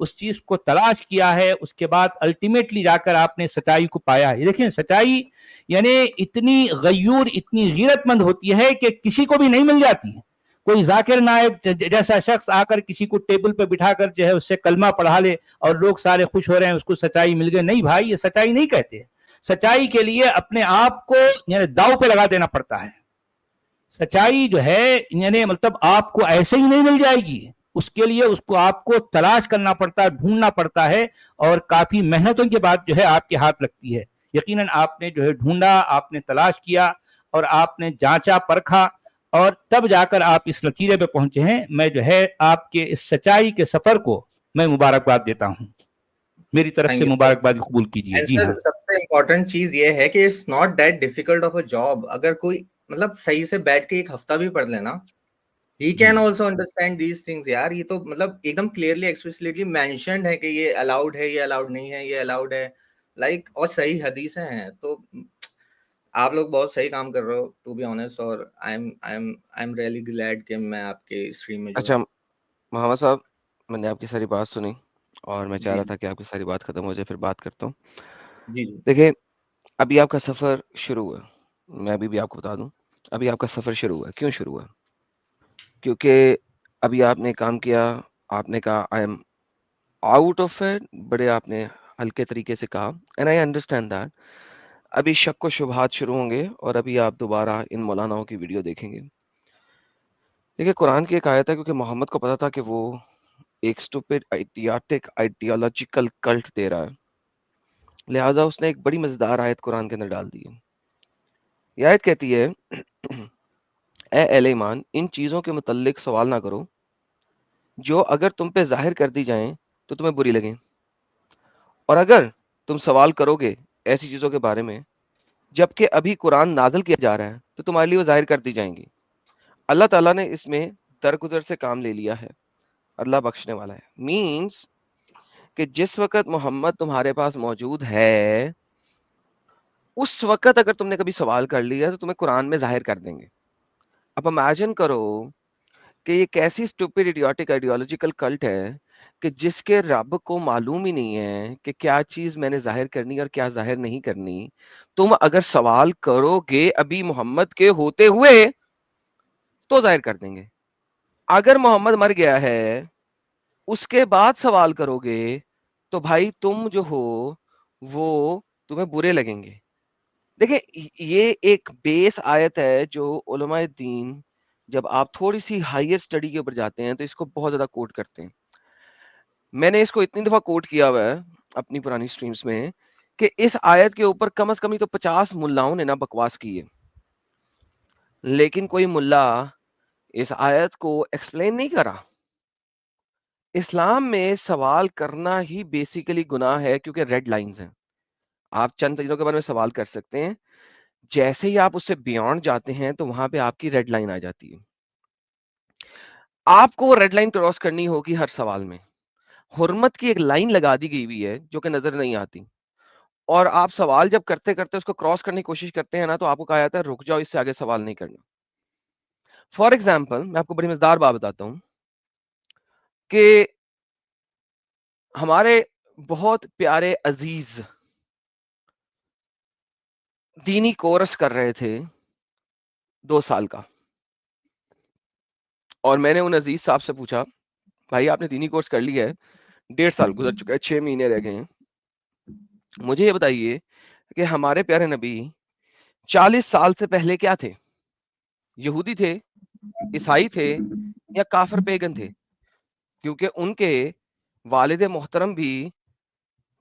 اس چیز کو تلاش کیا ہے, اس کے بعد الٹیمیٹلی جا کر آپ نے سچائی کو پایا ہے. دیکھیں سچائی یعنی اتنی غیور, اتنی غیرت مند ہوتی ہے کہ کسی کو بھی نہیں مل جاتی ہے. کوئی ذاکر نائب جیسا شخص آ کر کسی کو ٹیبل پہ بٹھا کر جو ہے اس سے کلمہ پڑھا لے اور لوگ سارے خوش ہو رہے ہیں, اس کو سچائی مل گئی. نہیں بھائی, یہ سچائی نہیں کہتے. سچائی کے لیے اپنے آپ کو یعنی داؤ پہ لگا دینا پڑتا ہے. سچائی جو ہے یعنی مطلب آپ کو ایسے ہی نہیں مل جائے گی, اس کے لیے اس کو آپ کو تلاش کرنا پڑتا ہے, ڈھونڈنا پڑتا ہے, اور کافی محنتوں کے بعد جو ہے آپ کے ہاتھ لگتی ہے. یقیناً آپ نے جو ہے ڈھونڈا, آپ نے تلاش کیا, اور آپ نے جانچا پرکھا, اور تب جا کر آپ اس نتیجے پہ پہنچے ہیں. میں جو ہے آپ کے اس سچائی کے سفر کو میں مبارکباد دیتا ہوں. میری طرف سے مبارکباد قبول کیجیے. جی ہاں, سب سے امپورٹنٹ چیز یہ ہے کہ it's not that difficult of a job. اگر کوئی مطلب صحیح سے بیٹھ کے ایک ہفتہ بھی پڑھ لینا, he can also understand these things. یار یہ تو مطلب ایک دم کلیئرلی ایکسپلیسٹلی مینشنڈ ہے کہ یہ الاؤڈ ہے, یہ الاؤڈ نہیں ہے, یہ الاؤڈ ہے, لائک اور صحیح حدیثیں ہیں. تو آپ لوگ بہت صحیح کام کر رہے ہو ٹو بی آنیسٹ, اور آئی ایم ریئلی گلیڈ کہ میں آپ کے اسٹریم میں. اچھا محمد صاحب, میں نے آپ کی ساری بات سنی اور میں چاہ رہا تھا کہ آپ کی ساری بات ختم ہو جائے پھر بات کرتا ہوں. جی دیکھیں ابھی آپ کا سفر شروع ہوا, میں ابھی بھی آپ کو بتا دوں ابھی آپ کا سفر شروع ہوا. کیوں شروع ہوا؟ کیونکہ ابھی آپ نے کام کیا, آپ نے کہا I am out of it, بڑے آپ نے ہلکے طریقے سے کہا, اینڈ آئی انڈرسٹینڈ دیٹ. ابھی شک و شبہات شروع ہوں گے اور ابھی آپ دوبارہ ان مولاناؤں کی ویڈیو دیکھیں گے. دیکھیں قرآن کی ایک آیت ہے, کیونکہ محمد کو پتا تھا کہ وہ ایک اسٹوپڈ آئیڈیاٹک آئیڈیالوجیکل کلٹ دے رہا ہے, لہٰذا اس نے ایک بڑی مزیدار آیت قرآن کے اندر ڈال دی ہے. یہ آیت کہتی ہے, اے اہل ایمان, ان چیزوں کے متعلق سوال نہ کرو جو اگر تم پہ ظاہر کر دی جائیں تو تمہیں بری لگیں, اور اگر تم سوال کرو گے ایسی چیزوں کے بارے میں جبکہ ابھی قرآن نازل کیا جا رہا ہے تو تمہارے لیے وہ ظاہر کر دی جائیں گی. اللہ تعالیٰ نے اس میں درگزر سے کام لے لیا ہے, اللہ بخشنے والا ہے. مینس کہ جس وقت محمد تمہارے پاس موجود ہے اس وقت اگر تم نے کبھی سوال کر لیا تو تمہیں قرآن میں ظاہر کر دیں گے. اب امیجن کرو کہ یہ کیسی اسٹوپڈ ایڈیوٹک آئیڈیالوجیکل کلٹ ہے کہ جس کے رب کو معلوم ہی نہیں ہے کہ کیا چیز میں نے ظاہر کرنی اور کیا ظاہر نہیں کرنی. تم اگر سوال کرو گے ابھی محمد کے ہوتے ہوئے تو ظاہر کر دیں گے. اگر محمد مر گیا ہے اس کے بعد سوال کرو گے تو بھائی تم جو ہو وہ تمہیں برے لگیں گے. دیکھیں یہ ایک بیس آیت ہے جو علماء دین جب آپ تھوڑی سی ہائر اسٹڈی کے اوپر جاتے ہیں تو اس کو بہت زیادہ کوٹ کرتے ہیں. میں نے اس کو اتنی دفعہ کوٹ کیا ہوا ہے اپنی پرانی سٹریمز میں کہ اس آیت کے اوپر کم از کم تو 50 ملاؤں نے نا بکواس کی ہے, لیکن کوئی ملا اس آیت کو ایکسپلین نہیں کرا. اسلام میں سوال کرنا ہی بیسیکلی گناہ ہے کیونکہ ریڈ لائنز ہیں. آپ چند چیزوں کے بارے میں سوال کر سکتے ہیں, جیسے ہی آپ اس سے بیونڈ جاتے ہیں تو وہاں پہ آپ کی ریڈ لائن آ جاتی ہے. آپ کو ریڈ لائن کراس کرنی ہوگی ہر سوال میں. حرمت کی ایک لائن لگا دی گئی ہوئی ہے جو کہ نظر نہیں آتی, اور آپ سوال جب کرتے کرتے اس کو کراس کرنے کی کوشش کرتے ہیں نا تو آپ کو کہا جاتا ہے رک جاؤ, اس سے آگے سوال نہیں کرنا. فار ایگزامپل میں آپ کو بڑی مزیدار بات بتاتا ہوں کہ ہمارے بہت پیارے عزیز دینی کورس کر رہے تھے 2 سال کا, اور میں نے ان عزیز صاحب سے پوچھا بھائی آپ نے دینی کورس کر لیا ہے, 1.5 سال گزر چکا ہے, 6 مہینے رہ گئے ہیں, مجھے یہ بتائیے کہ ہمارے پیارے نبی 40 سال سے پہلے کیا تھے؟ یہودی تھے, عیسائی تھے, یا کافر پیگن تھے؟ کیونکہ ان کے والد محترم بھی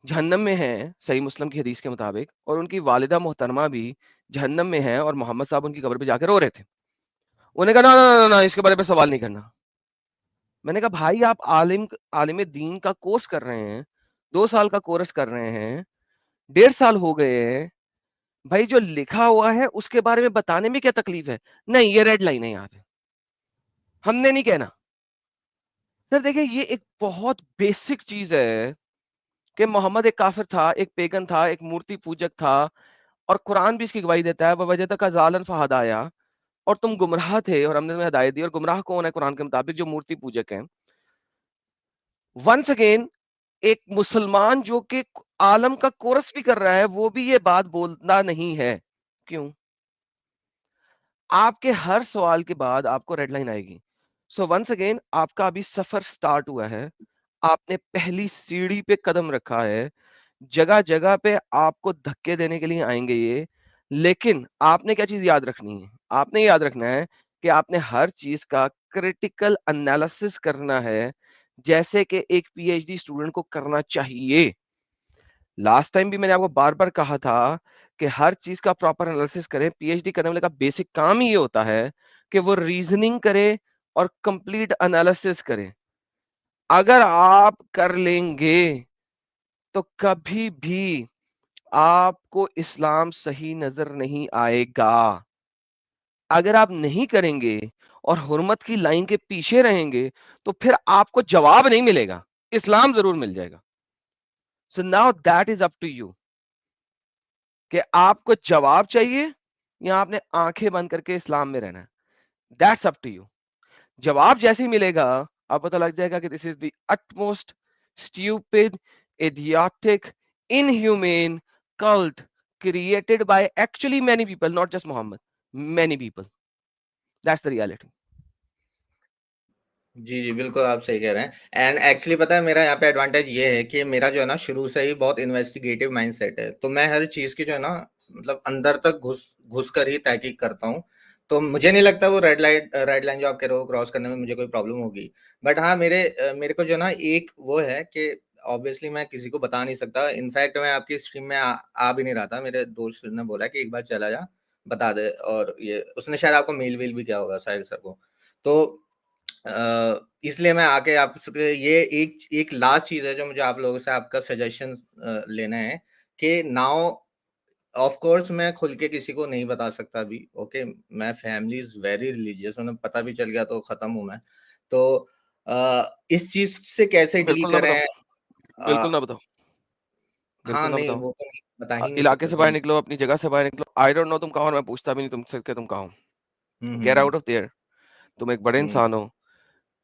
جہنم میں ہیں صحیح مسلم کی حدیث کے مطابق, اور ان کی والدہ محترمہ بھی جہنم میں ہیں, اور محمد صاحب ان کی قبر پہ جا کے رو رہے تھے. انہیں کہا نا اس کے بارے میں سوال نہیں کرنا. میں نے کہا بھائی آپ عالم دین کا کورس کر رہے ہیں, 2 سال کا کورس کر رہے ہیں, 1.5 سال ہو گئے ہیں, بھائی جو لکھا ہوا ہے اس کے بارے میں بتانے میں کیا تکلیف ہے؟ نہیں یہ ریڈ لائن ہے, یہاں پہ ہم نے نہیں کہنا. سر دیکھیں یہ ایک بہت بیسک چیز ہے کہ محمد ایک کافر تھا, ایک پیگن تھا, ایک مورتی پوجک تھا, اور قرآن بھی اس کی گواہی دیتا ہے وَوَجَدَكَ ضَالًا فَهَدَىٰ, اور تم گمراہ تھے اور ہم نے تمہیں ہدایت دی. اور گمراہ کون ہے قرآن کے مطابق؟ جو مورتی پوجک ہیں. ونس اگین ایک مسلمان جو کہ عالم کا کورس بھی کر رہا ہے وہ بھی یہ بات بولنا نہیں ہے. کیوں؟ آپ کے ہر سوال کے بعد آپ کو ریڈ لائن آئے گی. سو ونس اگین آپ کا ابھی سفر سٹارٹ ہوا ہے, آپ نے پہلی سیڑھی پہ قدم رکھا ہے, جگہ جگہ پہ آپ کو دھکے دینے کے لیے آئیں گے یہ, لیکن آپ نے کیا چیز یاد رکھنی ہے؟ آپ نے یاد رکھنا ہے کہ آپ نے ہر چیز کا کریٹیکل انالیسس کرنا ہے, جیسے کہ ایک پی ایچ ڈی اسٹوڈنٹ کو کرنا چاہیے. لاسٹ ٹائم بھی میں نے آپ کو بار بار کہا تھا کہ ہر چیز کا پراپر انالیسس کریں. پی ایچ ڈی کرنے والے کا بیسک کام ہی یہ ہوتا ہے کہ وہ ریزننگ کرے اور کمپلیٹ انالیسس کرے. اگر آپ کر لیں گے تو کبھی بھی آپ کو اسلام صحیح نظر نہیں آئے گا. اگر آپ نہیں کریں گے اور حرمت کی لائن کے پیچھے رہیں گے تو پھر آپ کو جواب نہیں ملے گا, اسلام ضرور مل جائے گا. So now that is up to you کہ آپ کو جواب چاہیے یا آپ نے آنکھیں بند کر کے اسلام میں رہنا ہے. That's up to you. جواب جیسے ہی ملے گا آپ پتہ لگ جائے گا کہ this is the utmost stupid, idiotic, inhumane cult created by actually many people, not just Muhammad, many people. That's the reality. جی جی بالکل آپ صحیح کہہ رہے ہیں. اینڈ ایکچولی پتہ ہے میرا یہاں پہ ایڈوانٹیج یہ ہے کہ میرا جو ہے نا شروع سے ہی بہت انویسٹیگیٹو مائنڈ سیٹ ہے, تو میں ہر چیز کی جو ہے نا مطلب اندر تک گھس کر ہی تحقیق کرتا ہوں. تو مجھے نہیں لگتا وہ ریڈ لائن جو آپ کہہ رہے ہو کراس کرنے میں مجھے کوئی پرابلم ہوگی. بٹ ہاں میرے کو جو ہے نا ایک وہ ہے کہ آبویسلی میں کسی کو بتا نہیں سکتا. انفیکٹ میں آپ کی اسٹریم میں آ بھی نہیں رہا تھا, میرے دوست نے بولا کہ ایک بار چلا جا بتا دے, اور یہ اس نے شاید آپ کو میل ویل بھی کیا ہوگا ساحل سر کو. تو اس لیے میں آ کے آپ سے یہ ایک لاسٹ چیز ہے جو مجھے آپ لوگوں سے آپ کا سجیشن لینا ہے کہ ناؤ آف کورس میں کھل کے کسی کو نہیں بتا سکتا ابھی. اوکے, میں فیملی از ویری ریلیجیس, انہیں پتہ بھی چل گیا تو ختم ہوں میں. تو اس چیز سے کیسے ڈیل بالکل نہ کریں؟ بتاؤ, بالکل نہ بتاؤ, ہاں بالکل نہ نہیں بتاؤ. وہ تو نہیں بتا ہی نہیں علاقے سکتے سے سر. باہر نکلو, اپنی جگہ سے باہر نکلو. آئی ڈونٹ نو تم کہاں ہو, میں پوچھتا بھی نہیں تم سے کہ تم کہاں ہو. Get out of there. تم ایک بڑے انسان ہو,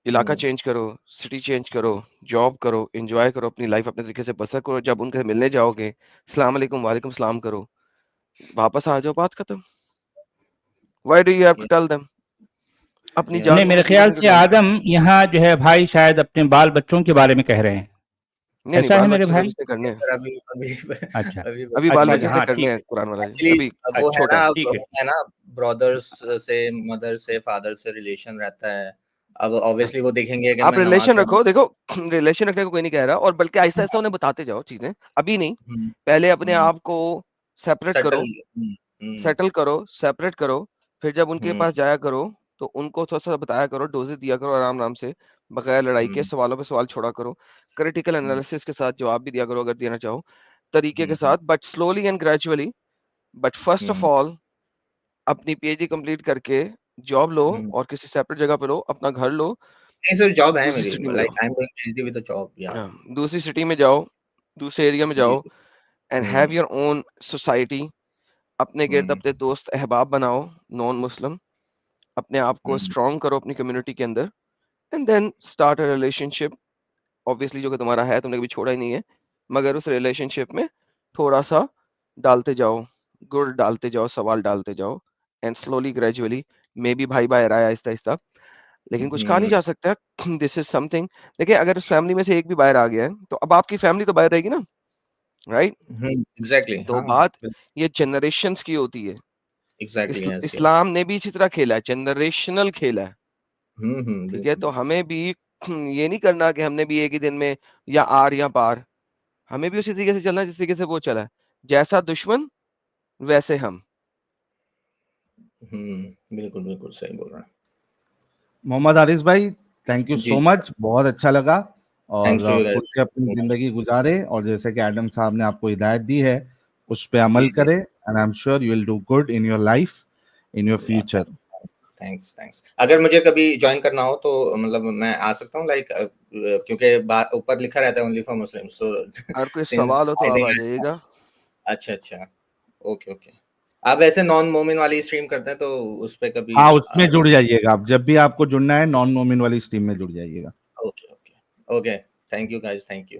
علاقہ چینج کرو, سٹی چینج کرو, جاب کرو, انجوائے کرو اپنی لائف, اپنے طریقے سے بسر کرو. جب ان کے ملنے جاؤ گے السلام علیکم وعلیکم السلام کرو, واپس آ جاؤ, بات ختم. Why do you have to tell them? اپنی Yeah. جان نہیں کو میرے مصیبت خیال میں سے ڈالو. آدم یہاں جو ہے بھائی شاید اپنے بال بچوں کے بارے میں کہہ رہے ہیں, نہیں نہیں, ایسا ہے بال میرے بچے بھائی؟ رشتے کرنے ہیں. اچھا ابھی بال اچھا بچے اچھا, سے ہاں کرنے ٹھیک ہیں, ہے. قرآن والا ہے ایکچولی ابھی وہ ہے چھوٹا نا, ہے, اب ٹھیک ہے. ہے نا برادرس سے مدر سے فادر سے ریلیشن رہتا ہے. اب آبویسلی وہ دیکھیں گے کہ آپ میں نماز ریلیشن رکھو. دیکھو ریلیشن رکھنے کو کوئی نہیں کہہ رہا, اور بلکہ آہستہ آہستہ انہیں بتاتے جاؤ چیزیں, ابھی نہیں. پہلے اپنے آپ کو سیپریٹ کرو, سیٹل کرو, سیپریٹ کرو. پھر جب ان کے پاس جایا کرو تو ان کو تھوڑا سا بتایا کرو, ڈوزز دیا کرو آرام آرام سے, بغیر لڑائی کے. سوالوں پہ سوال چھوڑا کرو, کریٹیکل انالیسس کے ساتھ جواب بھی دیا کرو اگر دینا چاہو, طریقے کے ساتھ, but slowly and gradually. But first of all اپنی پی ایچ ڈی کمپلیٹ کر کے جاب لو, اور کسی سیپریٹ جگہ پہ لو, اپنا گھر لو. نہیں سر جاب ہے دوسری میری, سٹی میں لائک جاؤ, I am doing P H D with a job. یا دوسری سٹی میں جاؤ, دوسرے ایریا میں جی جاؤ, and have your own society. اپنے گرد اپنے دوست احباب بناؤ نان مسلم, اپنے آپ کو اسٹرانگ کرو اپنی کمیونٹی کے اندر, and then start a relationship. obviously جو کہ تمہارا ہے, تم نے کبھی چھوڑا ہی نہیں ہے, مگر اس ریلیشن شپ میں تھوڑا سا ڈالتے جاؤ, گڑ ڈالتے جاؤ, سوال ڈالتے جاؤ, and slowly gradually may be بھائی باہر آیا آہستہ آہستہ. لیکن کچھ کہا نہیں جا سکتا. دس از سم تھنگ. دیکھیں اگر اس فیملی میں سے ایک بھی باہر آ گیا ہے تو اب آپ کی فیملی تو باہر رہے گی نا, رائٹ؟ ایگزیکٹلی, تو ہاں بات یہ جنریشنز کی ہوتی ہے. ایگزیکٹلی, یس یس. اسلام نے بھی اسی طرح کھیلا ہے, جنریشنل کھیلا ہے. ٹھیک ہے, تو ہمیں بھی یہ نہیں کرنا کہ ہم نے بھی ایک ہی دن میں یا آر یا پار, ہمیں بھی اسی طریقے سے چلنا جس طریقے سے وہ چلا ہے. جیسا دشمن ویسے ہم. بالکل بالکل صحیح بول رہے ہیں محمد حارث بھائی, تھینک یو سو مچ, بہت اچھا لگا, اور تھینکس ٹو یو کھل گائز. کے اپنی زندگی گزارے, اور جیسے کہ ایڈم صاحب نے آپ کو ہدایت دی ہے اس پہ عمل کرے, and I am sure you will do good in your life, in your future. Thanks. اگر مجھے کبھی جوائن کرنا ہو تو مطلب میں آ سکتا ہوں, لائک کیونکہ اوپر لکھا رہتا ہے اونلی فار مسلم, سو اگر کوئی سوال ہو تو آپ آ جائیے گا. اچھا اچھا, اوکے اوکے. آپ ویسے نان مومن والی اسٹریم کرتے ہیں تو اس پہ کبھی؟ ہاں, اس میں جڑ جائیے گا آپ, جب بھی آپ کو جڑنا ہے نان مومن والی اسٹریم میں جڑ جائیے گا. Okay okay okay, thank you guys, thank you.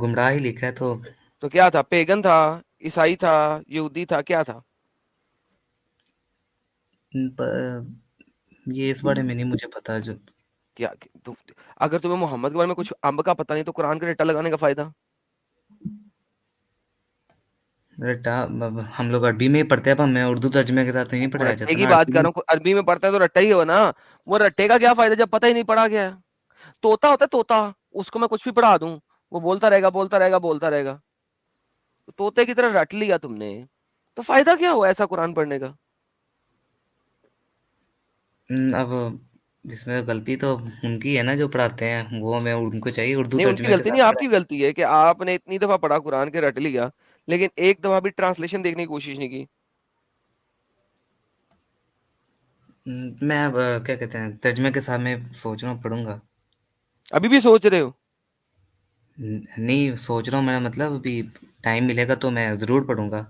گمراہ ہی لکھا ہے تو کیا تھا؟ پیگن تھا، عیسائی تھا، یہودی تھا، کیا تھا؟ یہ اس بارے میں نہیں مجھے پتا. جو کیا تو اگر تمہیں محمد کے بارے میں کچھ امب کا پتہ نہیں تو قرآن کا رٹا لگانے کا فائدہ؟ ہم لوگ عربی میں ہی پڑھتے ہیں، میں اردو ترجمے کے ساتھ نہیں پڑھایا رٹے جاتا کی نا بات عربی کر میں. رہا ہوں، عربی میں پڑھتا ہے تو رٹا ہی ہو نا. وہ رٹے کا کیا فائدہ جب پتہ ہی نہیں پڑھا گیا؟ طوطا ہوتا ہے طوطا، اس کو میں کچھ بھی پڑھا دوں وہ بولتا رہے گا بولتا رہے گا بولتا رہے گا. طوطے کی طرح رٹ لیا تم نے تو فائدہ کیا ہوا ایسا قرآن پڑھنے کا؟ اب اس میں غلطی تو ان کی ہے نا جو پڑھاتے ہیں، وہ ہمیں ان کو چاہیے اردو نہیں ان کی ترجمے کے غلطی نہیں، ساتھ آپ کی پڑھائیں. غلطی ہے کہ آپ نے اتنی دفعہ پڑھا قرآن کے رٹ لیا لیکن ایک دفعہ بھی ٹرانسلیشن دیکھنے کی کوشش نہیں کی. میں اب کیا کہتے ہیں ترجمے کے ساتھ میں سوچ رہا ہوں پڑھوں گا. ابھی بھی سوچ رہے ہو؟ نہیں سوچ رہا ہوں، میں مطلب ابھی ٹائم ملے گا تو میں ضرور پڑھوں گا.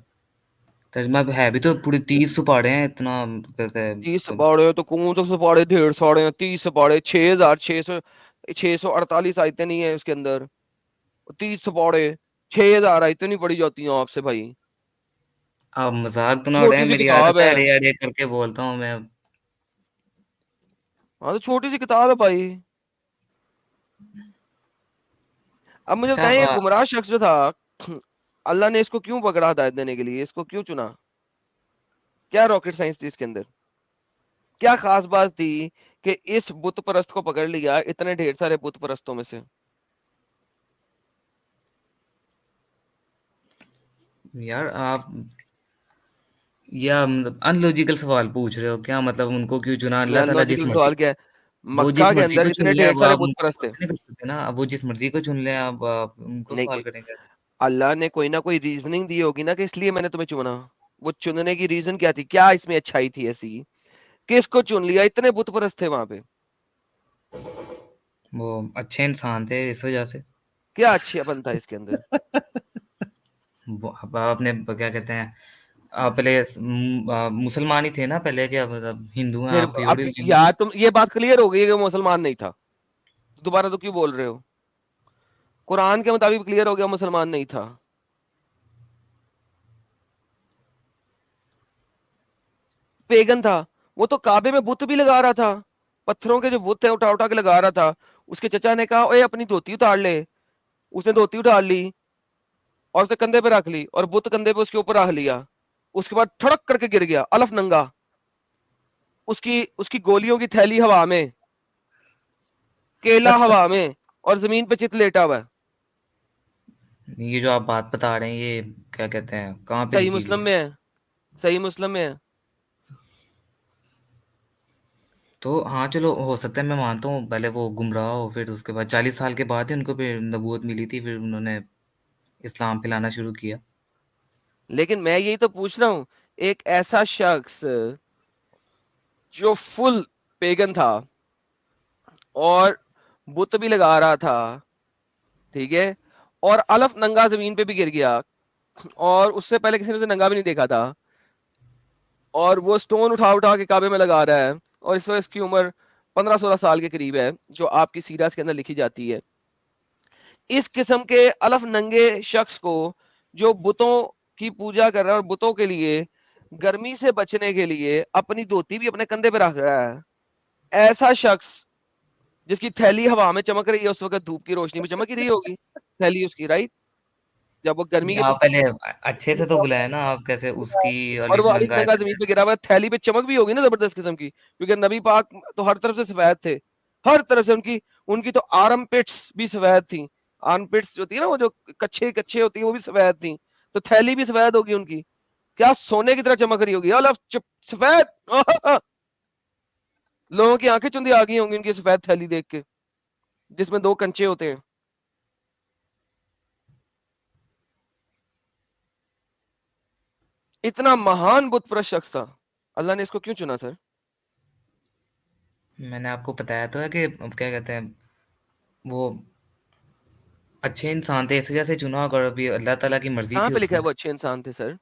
ترجمہ ہے بھی تو پورے 30 سپاڑے ہیں، اتنا کہتے ہیں 30 سپاڑے تو کون سے سپاڑے؟ 150 ہیں. 30 سپاڑے 6,648 آیتیں نہیں ہیں اس کے اندر. 30 سپاڑے 6,000 آیتیں نہیں پڑھی جاتی ہیں آپ سے بھائی. آپ مذاق تو نہ اڑائیں، چھوٹی سی میری کتاب عادت ہے ہے. اڑے اڑے کر کے بولتا ہوں میں. ہاں تو چھوٹی سی کتاب ہے بھائی. اب مجھے اچھا بتائیں یہ گمراہ شخص جو تھا اللہ نے اس کو کیوں پکڑا ہدایت دینے کے لیے؟ اس کو کیوں چنا؟ کیا راکٹ سائنس تھی اس کے اندر؟ کیا خاص بات تھی کہ اس بت پرست کو پکڑ لیا اتنے ڈھیر سارے بت پرستوں میں سے؟ یار آپ یا ان لوجیکل سوال پوچھ رہے ہو کیا؟ مطلب ان کو کیوں چنا؟ اس میں اللہ تعالیٰ جس لاجیکل مرضی سوال کیا ہے؟ وہ مکہ جس کے مرضی اندر کو چن اتنے لے، ڈھیر وہ سارے آپ بت ان کو پرست تھے. نہیں کر سکتے نا. اب وہ جس مرضی کو چن لے، آپ ان کو نہیں سوال کریں گے. اللہ نے کوئی نہ کوئی ریزننگ دی ہوگی نا کہ اس لیے میں نے تمہیں چنا. وہ چننے کی ریزن کیا تھی؟ کیا اس میں اچھائی تھی ایسی کہ اس کو چن لیا؟ اتنے بت پرست تھے وہاں پہ. وہ اچھے انسان تھے اس وجہ سے. کیا اچھا پن تھا اس کے اندر؟ اب آپ نے کیا کہتے ہیں آپ پہلے مسلمان ہی تھے نا پہلے، کیا مطلب ہندو ہیں پھر آپ کی اب اوریجن؟ یار تم یہ بات کلیئر ہو گئی کہ وہ مسلمان نہیں تھا، دوبارہ تو کیوں بول رہے ہو؟ قرآن کے مطابق کلیئر ہو گیا مسلمان نہیں تھا. پیگن تھا، وہ تو کعبے میں بت بھی لگا رہا تھا. پتھروں کے جو بت ہیں اٹھا اٹھا کے لگا رہا تھا. اس کے چچا نے کہا اے اپنی دھوتی اتار لے. اس نے دھوتی اٹھا لی اور اسے کندھے پہ رکھ لی اور بت کندھے پہ اس کے اوپر رکھ لیا. اس کے بعد تھڑک کر کے گر گیا الف ننگا. اس کی گولیوں کی تھیلی ہوا میں، کیلا ہوا میں، اور زمین پہ چت لیٹا ہوا ہے. یہ جو آپ بات بتا رہے ہیں یہ کیا کہتے ہیں کہاں پہ صحیح لکھی ہوئی ہے؟ مسلم میں ہے، صحیح مسلم میں ہے. تو ہاں چلو ہو سکتا ہے، میں مانتا ہوں پہلے وہ گمراہ ہو، پھر اس کے بعد 40 سال کے بعد ہی ان کو پھر نبوت ملی تھی، پھر انہوں نے اسلام پھیلانا شروع کیا. لیکن میں یہی تو پوچھ رہا ہوں، ایک ایسا شخص جو فل پیگن تھا اور بت بھی لگا رہا تھا، ٹھیک ہے، اور الف ننگا زمین پہ بھی گر گیا اور اس سے پہلے کسی نے اسے ننگا بھی نہیں دیکھا تھا، اور وہ سٹون اٹھا اٹھا کے کعبے میں لگا رہا ہے، اور اس وقت اس کی عمر 15-16 سال کے قریب ہے جو آپ کی سیرت کے اندر لکھی جاتی ہے. اس قسم کے الف ننگے شخص کو جو بتوں کی پوجا کر رہا ہے اور بتوں کے لیے گرمی سے بچنے کے لیے اپنی دھوتی بھی اپنے کندھے پہ رکھ رہا ہے، ایسا شخص جس کی تھیلی ہوا میں چمک رہی ہے، اس وقت دھوپ کی روشنی میں چمک ہی رہی ہوگی تھیلی اس کی، رائٹ؟ جب وہ گرمی کے آپ پہلے اچھے سے تو بلائے نا، آپ کیسے اس کی اور وہ الف الف ننگا ہے ننگا زمین پہ گرا ہوا ہے، تھیلی پہ چمک بھی ہوگی نا زبردست قسم کی، کیونکہ نبی پاک تو ہر طرف سے سفید تھے، ہر طرف سے. ان کی تو آرم پٹس بھی سفید تھیں. آرم پٹس جو ہوتی ہے نا، وہ جو کچھے ہوتی ہیں، وہ بھی سفید تھیں. تو تھیلی بھی سفید ہوگی ان کی، کیا سونے کی طرح چمک رہی ہوگی سفید. لوگوں کی آنکھیں چندی آ گئی ہوں گی ان کی سفید تھیلی دیکھ کے جس میں 2 کنچے ہوتے ہیں. اتنا مہان بت پرست شخص تھا، اللہ نے اس کو کیوں چنا سر؟ میں نے آپ کو بتایا تو ہے کہ کیا کہتے ہیں وہ اچھے انسان تھے اس وجہ سے چنا، اگر ابھی اللہ تعالیٰ کی مرضی کہاں تھی پہ اس لکھا ہے میں، وہ اچھے انسان تھے سر؟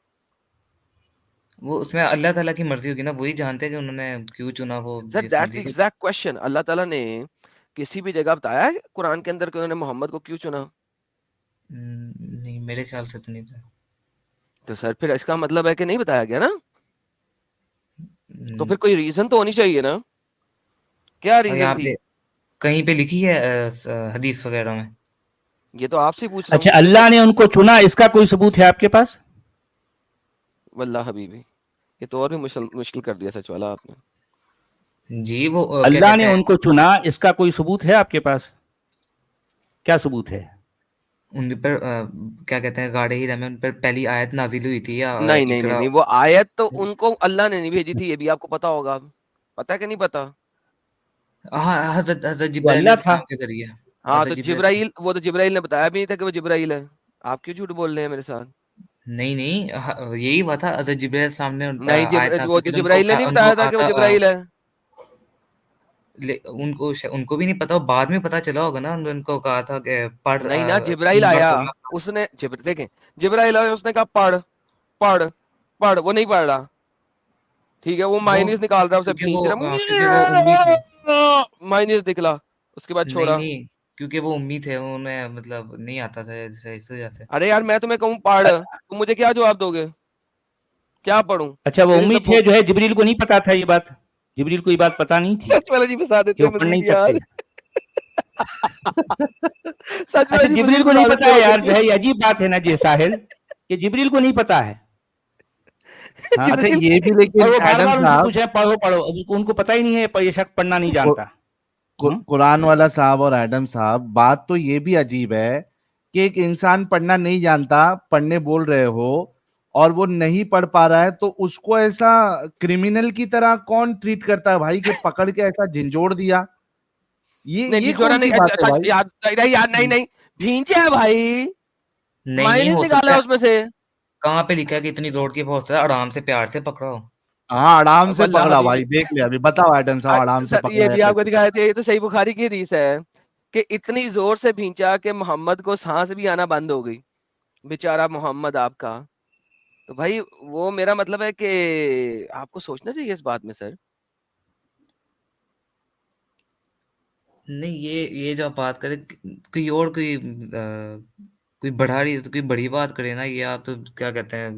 وہ اس میں اللہ تعالیٰ کی مرضی ہوگی نا، وہی جانتے کہ انہوں نے کیوں چنا وہ سر جس دیٹس دی مرضی کو. Exact question. اللہ تعالیٰ نے کسی بھی جگہ بتایا ہے قرآن کے اندر کہ انہوں نے محمد کو کیوں چنا؟ نہیں میرے خیال سے تو نہیں پتا. تو سر پھر اس کا مطلب ہے کہ نہیں بتایا گیا نا, تو پھر کوئی ریزن تو ہونی چاہیے نا, کیا اور ریزن یہاں تھی؟ پہ کہیں پہ لکھی ہے حدیث وغیرہ میں؟ یہ تو آپ سے پوچھ رہا ہوں. اچھا اللہ نے ان کو چنا, اس کا کوئی ثبوت ہے آپ کے پاس؟ واللہ حبیبی یہ تو اور بھی مشکل کر دیا سچ والا آپ نے. جی وہ کیا اللہ کہتے نے ہیں ان کو چنا, اس کا کوئی ثبوت ہے آپ کے پاس؟ کیا ثبوت ہے؟ ان پر کیا کہتے ہیں گاڑے ہی رحمے ان پر پہلی آیت نازل ہوئی تھی یا نہیں نہیں اقرا؟ نہیں, وہ آیت تو ان کو اللہ نے نہیں بھیجی تھی, یہ بھی آپ کو پتا ہوگا. پتا ہے کہ نہیں پتا؟ ہاں حضرت وہ جبرائیل علیہ اللہ تھا. السلام کے ذریعے. ہاں تو حضرت جبرائیل, وہ تو جبرائیل نے بتایا بھی نہیں تھا کہ وہ جبرائیل ہے. آپ کیوں جھوٹ بول رہے ہیں میرے ساتھ؟ نہیں یہی ہوا تھا. حضرت جبرائیل علیہ السلام نے نہیں آیت وہ نازل تو کی تو جبرائیل نے نہیں ان کو بتایا تھا کہا کہ وہ تھا جبرائیل ہے. ان کو بھی نہیں پتا, بعد میں پتا چلا ہوگا نا. ان کو کہا تھا کہ پڑھ نہیں نا, جبرائیل 3 بار آیا, پڑھنا. اس نے دیکھیں جبرائیل آیا, اس نے کہا پڑھ پڑھ پڑھ, وہ نہیں پڑھ رہا. ٹھیک ہے, وہ مائنس نکال رہا ہے, اسے بھینچ کیونکہ وہ امی تھے. رہا, مائنس نکلا, اس کے بعد چھوڑا. نہیں کیونکہ وہ امی تھے, انہیں مطلب نہیں آتا تھا اس وجہ سے. ارے یار میں تمہیں کہوں پڑھ, تم مجھے کیا جواب دو گے؟ کیا پڑھوں؟ اچھا وہ امید تھے جو ہے, جبریل کو نہیں پتا تھا یہ بات؟ جبریل کو یہ بات پتا نہیں تھی سچ والا جی بتا کہ دیتے وہ پڑھ نہیں مزید یار. سکتے؟ سچ والا اچھا جی جبریل مزید کو بتا نہیں دیتے پتا ہے ہو یار, جلدی. جو ہے یہ عجیب بات ہے نا جی ساحل, کہ جبریل کو نہیں پتا ہے. ہاں اچھا جبرائیل یہ بھی اور لیکن وہ بار ایڈم بار ان سے صاحب, پوچھ رہے ہیں پڑھو پڑھو, ان کو پتا ہی نہیں ہے یہ شخص پڑھنا نہیں جانتا. قرآن والا صاحب اور ایڈم صاحب, بات تو یہ بھی عجیب ہے کہ ایک انسان پڑھنا نہیں جانتا, پڑھنے بول رہے ہو اور وہ نہیں پڑھ پا رہا ہے, تو اس کو ایسا کرمینل کی طرح کون ٹریٹ کرتا ہے بھائی, کہ پکڑ کے ایسا جھنجھوڑ دیا؟ نہیں یہ جھنجھوڑا کون سی بات ہے نہیں, بھائی؟ یار نہیں بھینچے ہے بھائی, نہیں مائنس ہو نکالا سکتا ہے ہے. اس میں سے. کہاں پہ لکھا ہے کہ اتنی زور کی بہت سارا, آرام سے پیار سے پکڑا ہو. ہاں آرام سے واللہ پکڑا حبیبی, بھائی, دیکھ لیا ابھی. بتاؤ ایڈم صاحب آرام سے یہ پکڑا یا بھی آپ کو کیسے؟ دکھایا تھا, یہ تو صحیح بخاری کی حدیث ہے کہ اتنی زور سے بھینچا کہ محمد کو سانس بھی آنا بند ہو گئی, بیچارہ محمد آپ کا. تو بھائی وہ میرا مطلب ہے کہ آپ کو سوچنا چاہیے اس بات میں سر. نہیں یہ جو آپ بات کریں, کوئی اور کوئی بڑی بات کرے نا, یہ آپ تو کیا کہتے ہیں,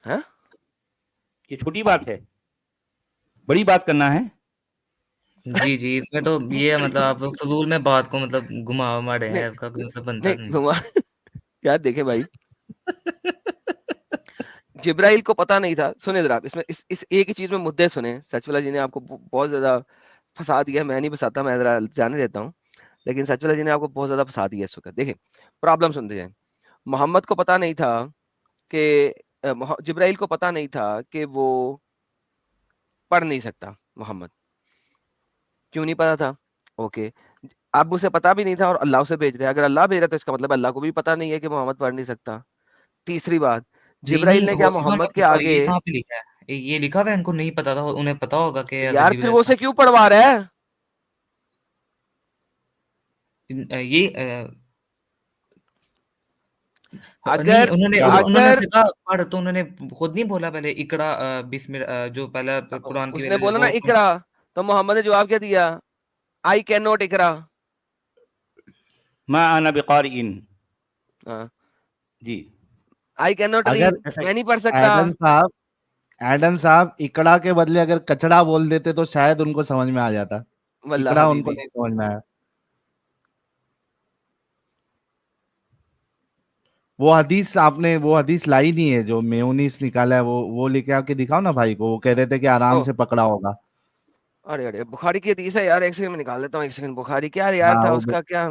ہاں یہ چھوٹی بات ہے, بڑی بات کرنا ہے. جی اس میں تو یہ مطلب آپ فضول میں بات کو مطلب گھما مارے ہیں, اس کا کوئی مطلب بنتا نہیں. نہیں یار دیکھیں بھائی, جبرائیل کو پتا نہیں تھا. سنیں ذرا اس میں اس ایک ہی چیز میں مدعے سنیں. سچ والا جی نے آپ کو بہت زیادہ پھنسا دیا, میں نہیں پھنساتا, میں ذرا جانے دیتا ہوں, لیکن سچ والا جی نے آپ کو بہت زیادہ پھنسا دیا اس وقت. دیکھیں پرابلم سنتے جائیں. محمد کو پتا نہیں تھا کہ جبرائیل کو پتا نہیں تھا کہ وہ پڑھ نہیں سکتا. محمد کیوں نہیں پتا تھا؟ اوکے, اب اسے پتا بھی نہیں تھا اور اللہ اسے بھیج رہا ہے. اگر اللہ بھیج رہا ہے تو اس کا مطلب اللہ کو بھی پتا نہیں ہے کہ محمد پڑھ نہیں سکتا. تیسری بات, جبرائیل نے نہیں کیا ہو سکتا محمد کے آگے, یہ کہاں پہ لکھا ہے؟ یہ لکھا ہوا ہے ان کو نہیں پتا تھا, انہیں پتا ہوگا کہ یار پھر وہ اسے کیوں پڑھوا رہا ہے؟ یہ نہیں اگر انہوں نے اگر سکھا پڑھ, تو انہوں نے خود نہیں بولا پہلے اقرا بسم جو پہلا قرآن کی اس نے پہلے بولا نا وہ اقرا, تو محمد نے جواب کیا دیا؟ آئی کین ناٹ اقرا. ما انا بقارئ. جی آئی کین ناٹ اگر ریڈ, میں نہیں پڑھ سکتا. ایڈم صاحب اکڑا کے بدلے اگر کچڑا بول دیتے تو شاید ان کو سمجھ میں آ جاتا. واللہ اکڑا ان کو حبیبی نہیں سمجھ میں آیا. وہ حدیث آپ نے وہ حدیث لائی نہیں ہے جو میونیس نکالا ہے, وہ لے کے آ کے دکھاؤ نا بھائی کو. وہ کہہ رہے تھے کہ آرام سے پکڑا ہوگا. ارے بخاری کی حدیث ہے یار, ایک سیکنڈ میں نکال لیتا ہوں. ایک سیکنڈ, بخاری کیا یار ہاں تھا وہ اس کا, کیا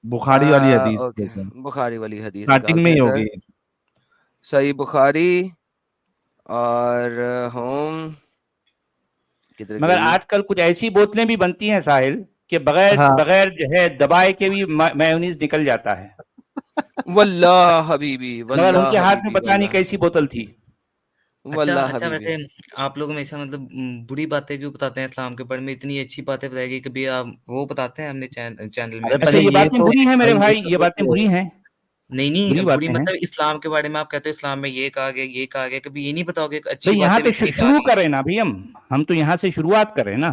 بخاری والی حدیث اوکے بخاری والی حدیث اسٹارٹنگ نکالتے میں ہیں ہی سر. ہوگی. صحیح بخاری اور ہوم کدھر مگر گئی؟ آج کل کچھ ایسی بوتلیں بھی بنتی ہیں ساحل کہ بغیر جو ہے دبائے کے بھی میونیز نکل جاتا ہے. واللہ حبیبی, مگر ان واللہ کے ہاتھ میں حبیبی, پتہ نہیں واللہ کیسی بوتل تھی. واللہ اچھا حبیبی. ویسے آپ لوگ ہمیشہ مطلب بری باتیں کیوں بتاتے ہیں اسلام کے بارے میں؟ اتنی اچھی باتیں بتائے گی, کبھی آپ وہ بتاتے ہیں ہم نے چینل میں؟ ارے اچھا پہلے یہ باتیں تو بری ہیں میرے بھائی بھائی, یہ باتیں بری ہیں, نہیں بری باتیں ہیں. مطلب اسلام کے بارے میں آپ کہتے ہو اسلام میں یہ کہا گیا, یہ کہا گیا, کبھی یہ نہیں بتاؤ گے اچھی بھئی یہاں باتیں تو بھی اتنی کہا شروع گئی. کریں نا بھائی, ہم تو یہاں سے شروعات کریں نا.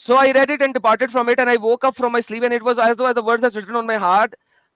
So I read it and departed from it, and I woke up from my sleep, and it was as though the words that's written on my heart,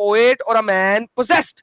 poet or a man possessed.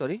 Sorry.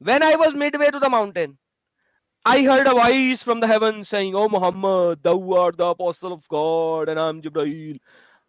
When I was midway to the mountain, I heard a voice from the heavens saying, "Oh Muhammad, thou art the apostle of God, and I'm Jibreel."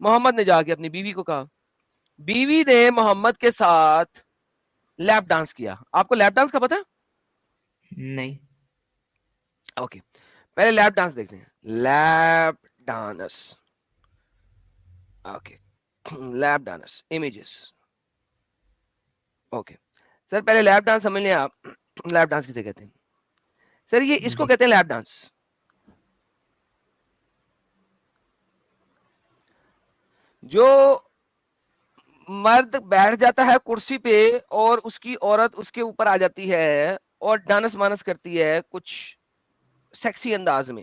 محمد نے جا کے اپنی بیوی کو کہا, بیوی نے محمد کے ساتھ لیپ ڈانس کیا. آپ کو لیپ ڈانس کا پتا؟ نہیں. اوکے, پہلے لیپ ڈانس دیکھتے ہیں. لیپ ڈانس, اوکے, لیپ ڈانس امیجز. اوکے سر, پہلے لیپ ڈانس سمجھ لیں آپ. لیپ ڈانس کسے کہتے ہیں سر؟ یہ اس کو جی. کہتے ہیں لیپ ڈانس. جو مرد بیٹھ جاتا ہے کرسی پہ اور اس کی عورت اس کے اوپر آ جاتی ہے اور ڈانس مانس کرتی ہے کچھ سیکسی انداز میں,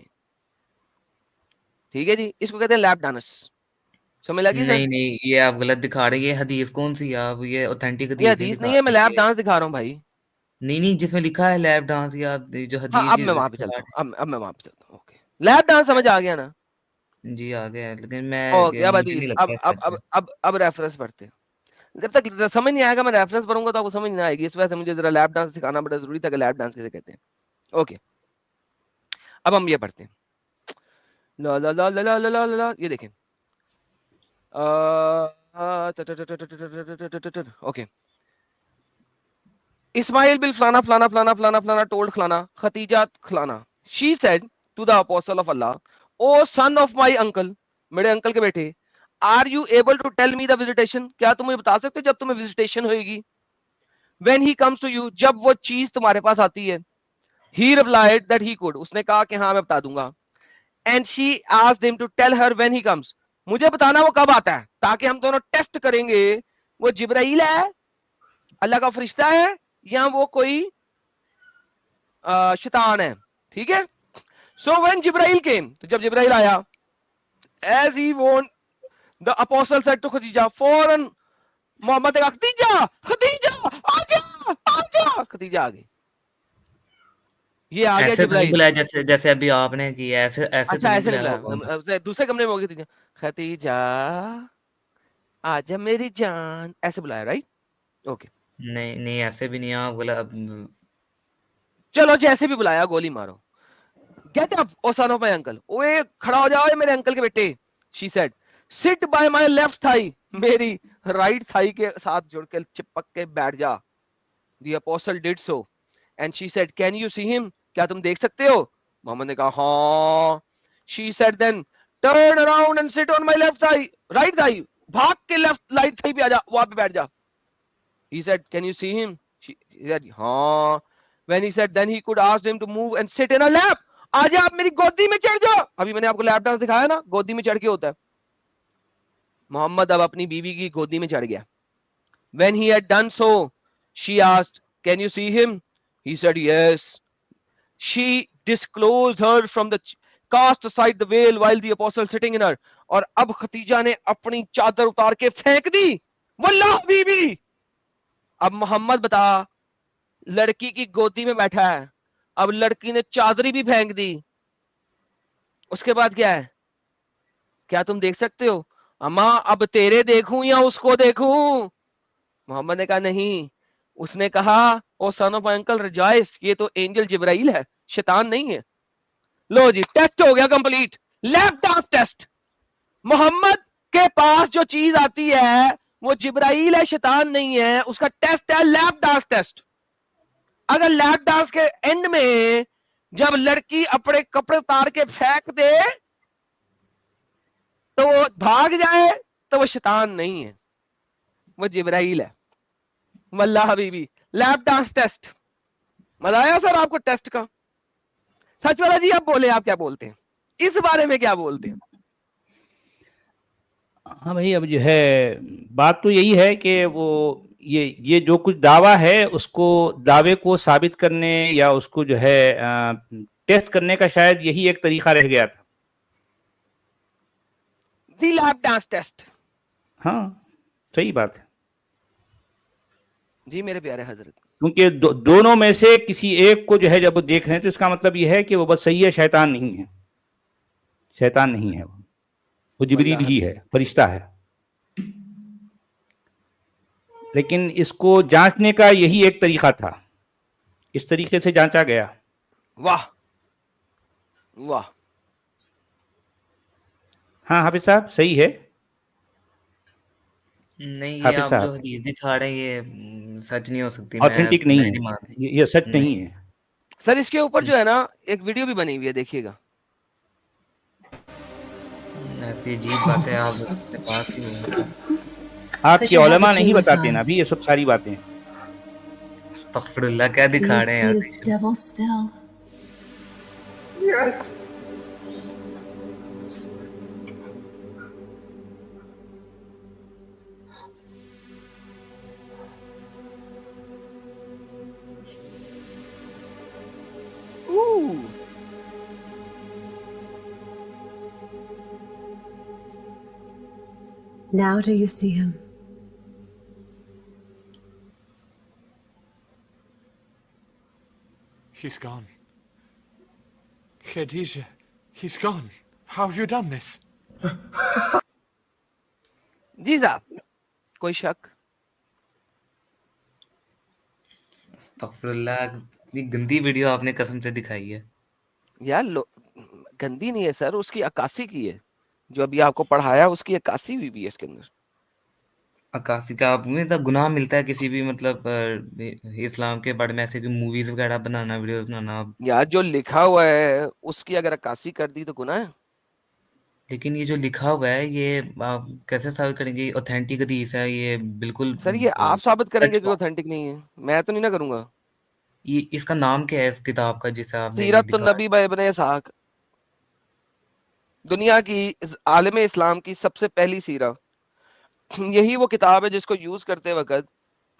ٹھیک ہے جی, اس کو کہتے ہیں لیپ ڈانس. سمجھ لگی سر؟ نہیں نہیں, یہ آپ غلط دکھا رہے ہیں. یہ حدیث کون سی ہے؟ آپ یہ اوتھینٹک یہ حدیث حدیث دکھا نہیں ہے, میں رہے لیپ ہیں. ڈانس دکھا رہا ہوں بھائی. نہیں نہیں, جس میں لکھا ہے لیپ ڈانس, یا جو ہاں حدیث اب میں وہاں پہ دکھا چلتا رہے ہوں, اب میں وہاں پہ چلتا ہوں. اوکے, لیپ ڈانس سمجھ آ گیا نا؟ ہیں. جی آ گیا, لیکن میں اوکے, اب مجھے حدیث, نہیں اب لگتا اب سچ اب ہے. اب اب ریفرنس پڑھتے ہیں. جب تک سمجھ نہیں آئے گا, میں ریفرنس پڑھوں گا تو آپ کو سمجھ نہیں آئے گی. اس وجہ سے مجھے ذرا لیپ ڈانس سکھانا بڑا ضروری تھا کہ لیپ ڈانس کیسے کہتے ہیں. اوکے, اب ہم یہ پڑھتے ہیں. لا لا لا لا لا لا لا لا, یہ دیکھیں. اوکے, Ismail bin فلانا فلانا فلانا فلانا فلانا told فلانا ختیجہ فلانا. She said to the apostle of Allah, O son of my uncle, میرے انکل کے بیٹے, are you able to tell me the visitation? کیا تم مجھے بتا سکتے ہو جب تمہیں visitation ہوئے گی؟ When he comes to you, جب وہ چیز تمہارے پاس آتی ہے. He replied that he could. اس نے کہا کہ ہاں میں بتا دوں گا. And she asked him to tell her when he comes. مجھے بتانا وہ کب آتا ہے تاکہ ہم دونوں ٹیسٹ کریں گے وہ جبرائیل ہے, اللہ کا فرشتہ ہے, یا وہ کوئی شیطان ہے. ٹھیک ہے. So when Jibrail came, تو جب جبرائیل آیا, as he warned, the apostle said to Khadija, فوراً محمد نے کہا ختیجہ ختیجہ آجا. ختیجہ آ گئی. یہ آ گیا ایسے تو نہیں جبرائیل. بلایا جیسے جیسے ابھی آپ نے کیا, ایسے ایسے تو اچھا نہیں ایسے نہیں بلایا ہوگا. بلایا, دوسرے کمرے میں ہو گئی تھی. ختیجہ آجا میری جان, ایسے بلایا, رائٹ؟ اوکے, نہیں نہیں, ایسے بھی نہیں. آپ غلط. چلو جیسے بھی بلایا گولی مارو. Get up, O son of my uncle. اوے کھڑا ہو جاؤ میرے انکل کے بیٹے. She said, sit by my left thigh. میری رائٹ تھائی کے ساتھ جڑ کے چپک کے بیٹھ جا. The apostle did so. And she said, can you see him? کیا تم دیکھ سکتے ہو؟ محمد نے کہا ہاں. She said then, turn around and sit on my left thigh. Right thigh. بھاگ کے لیفٹ رائٹ تھائی پہ آ جا, وہاں پہ بیٹھ جا. He said, can you see him? She said, ہاں. When he said, then he could ask him to move and sit in her lap. آج آپ میری گودی میں چڑھ جاؤ. ابھی میں نے آپ کو لیپ ڈانس دکھایا نا, گودی میں چڑھ کے ہوتا ہے. محمد اب اپنی بیوی کی گودی میں چڑھ گیا. When he had done so, she asked, can you see him? He said, yes. She disclosed her from the cast aside the veil while the apostle sitting in her. اور اب ختیجہ نے اپنی چادر اتار کے پھینک دی. واللہ بیوی, اب محمد بتا, لڑکی کی گودی میں بیٹھا ہے, اب لڑکی نے چادری بھی پھینک دی. اس کے بعد کیا ہے؟ کیا تم دیکھ سکتے ہو؟ اماں اب تیرے دیکھوں یا اس کو دیکھوں؟ محمد نے کہا نہیں. اس نے کہا, او سن آف انکل رجائس, یہ تو اینجل جبرائیل ہے, شیطان نہیں ہے. لو جی, ٹیسٹ ہو گیا کمپلیٹ. لیپ ڈانس ٹیسٹ. محمد کے پاس جو چیز آتی ہے وہ جبرائیل ہے, شیطان نہیں ہے. اس کا ٹیسٹ ہے لیپ ڈانس ٹیسٹ. اگر لیپ ڈانس کے اینڈ میں جب لڑکی اپنے کپڑے اتار کے پھینک دے تو وہ بھاگ جائے تو وہ شیطان نہیں ہے, وہ جبرائیل ہے. واللہ حبیبی, لیپ ڈانس ٹیسٹ. مزہ آیا سر آپ کو ٹیسٹ کا؟ سچ والا جی, آپ بولے, آپ کیا بولتے ہیں اس بارے میں, کیا بولتے ہیں؟ ہاں بھائی, اب جو ہے بات تو یہی ہے کہ وہ یہ جو کچھ دعویٰ ہے اس کو, دعوے کو ثابت کرنے یا اس کو جو ہے ٹیسٹ کرنے کا شاید یہی ایک طریقہ رہ گیا تھا. دی لیپ ڈانس ٹیسٹ. ہاں صحیح بات ہے. جی میرے پیارے حضرت, کیونکہ دونوں میں سے کسی ایک کو جو ہے جب وہ دیکھ رہے ہیں تو اس کا مطلب یہ ہے کہ وہ بس صحیح ہے, شیطان نہیں ہے. شیطان نہیں ہے, وہ جبریل واللہ ہی ہے, فرشتہ ہے. لیکن اس کو جانچنے کا یہی ایک طریقہ تھا, اس طریقے سے جانچا گیا. واہ واہ. ہاں حافظ صاحب صحیح ہے. نہیں، یہ حافظ آپ صاحب جو حدیث دکھا رہے ہیں یہ سچ نہیں ہو سکتی. آتھینٹک نہیں میں ہے, نہیں مان یہ سچ نہیں ہے. سر اس کے اوپر جو ہے نا ایک ویڈیو بھی بنی ہوئی ہے, دیکھیے گا. ایسی عجیب باتیں آپ اپنے پاس ہی ہو. آپ Put کے your علماء hand نہیں between your بتاتے نا ابھی thighs. یہ سب ساری باتیں. استغفر اللہ, کیا Do دکھا you رہے ہیں see یار. this devil still? Now do you see him? He's gone. Khadija, he's gone. How have you done this? جی صاحب کوئی شک؟ استغفر اللہ, اتنی گندی ویڈیو آپ نے قسم سے دکھائی ہے. یار گندی نہیں ہے سر, اس کی عکاسی کی ہے. جو ابھی آپ کو پڑھایا اس کی عکاسی ہوئی بھی ہے اس کے اندر. عکاسی کا آپ میں گناہ ملتا ہے کسی بھی مطلب اسلام کے بارے میں ایسے کہ موویز وغیرہ بنانا, ویڈیوز بنانا. یار جو لکھا ہوا ہے اس کی اگر عکاسی کر دی تو گناہ ہے. لیکن یہ جو لکھا ہوا ہے یہ آپ کیسے ثابت کریں گے اوتھینٹک حدیث ہے؟ یہ بالکل سر یہ آپ ثابت کریں گے سچ کہ بات. اوتھینٹک نہیں ہے, میں تو نہیں نہ کروں گا. یہ اس کا نام کیا ہے اس کتاب کا جسے آپ نے یہ سیرت دکھایا؟ النبی ابن اسحاق, دنیا کی عالم اسلام کی سب سے پہلی سیرہ. یہی وہ کتاب ہے جس کو یوز کرتے وقت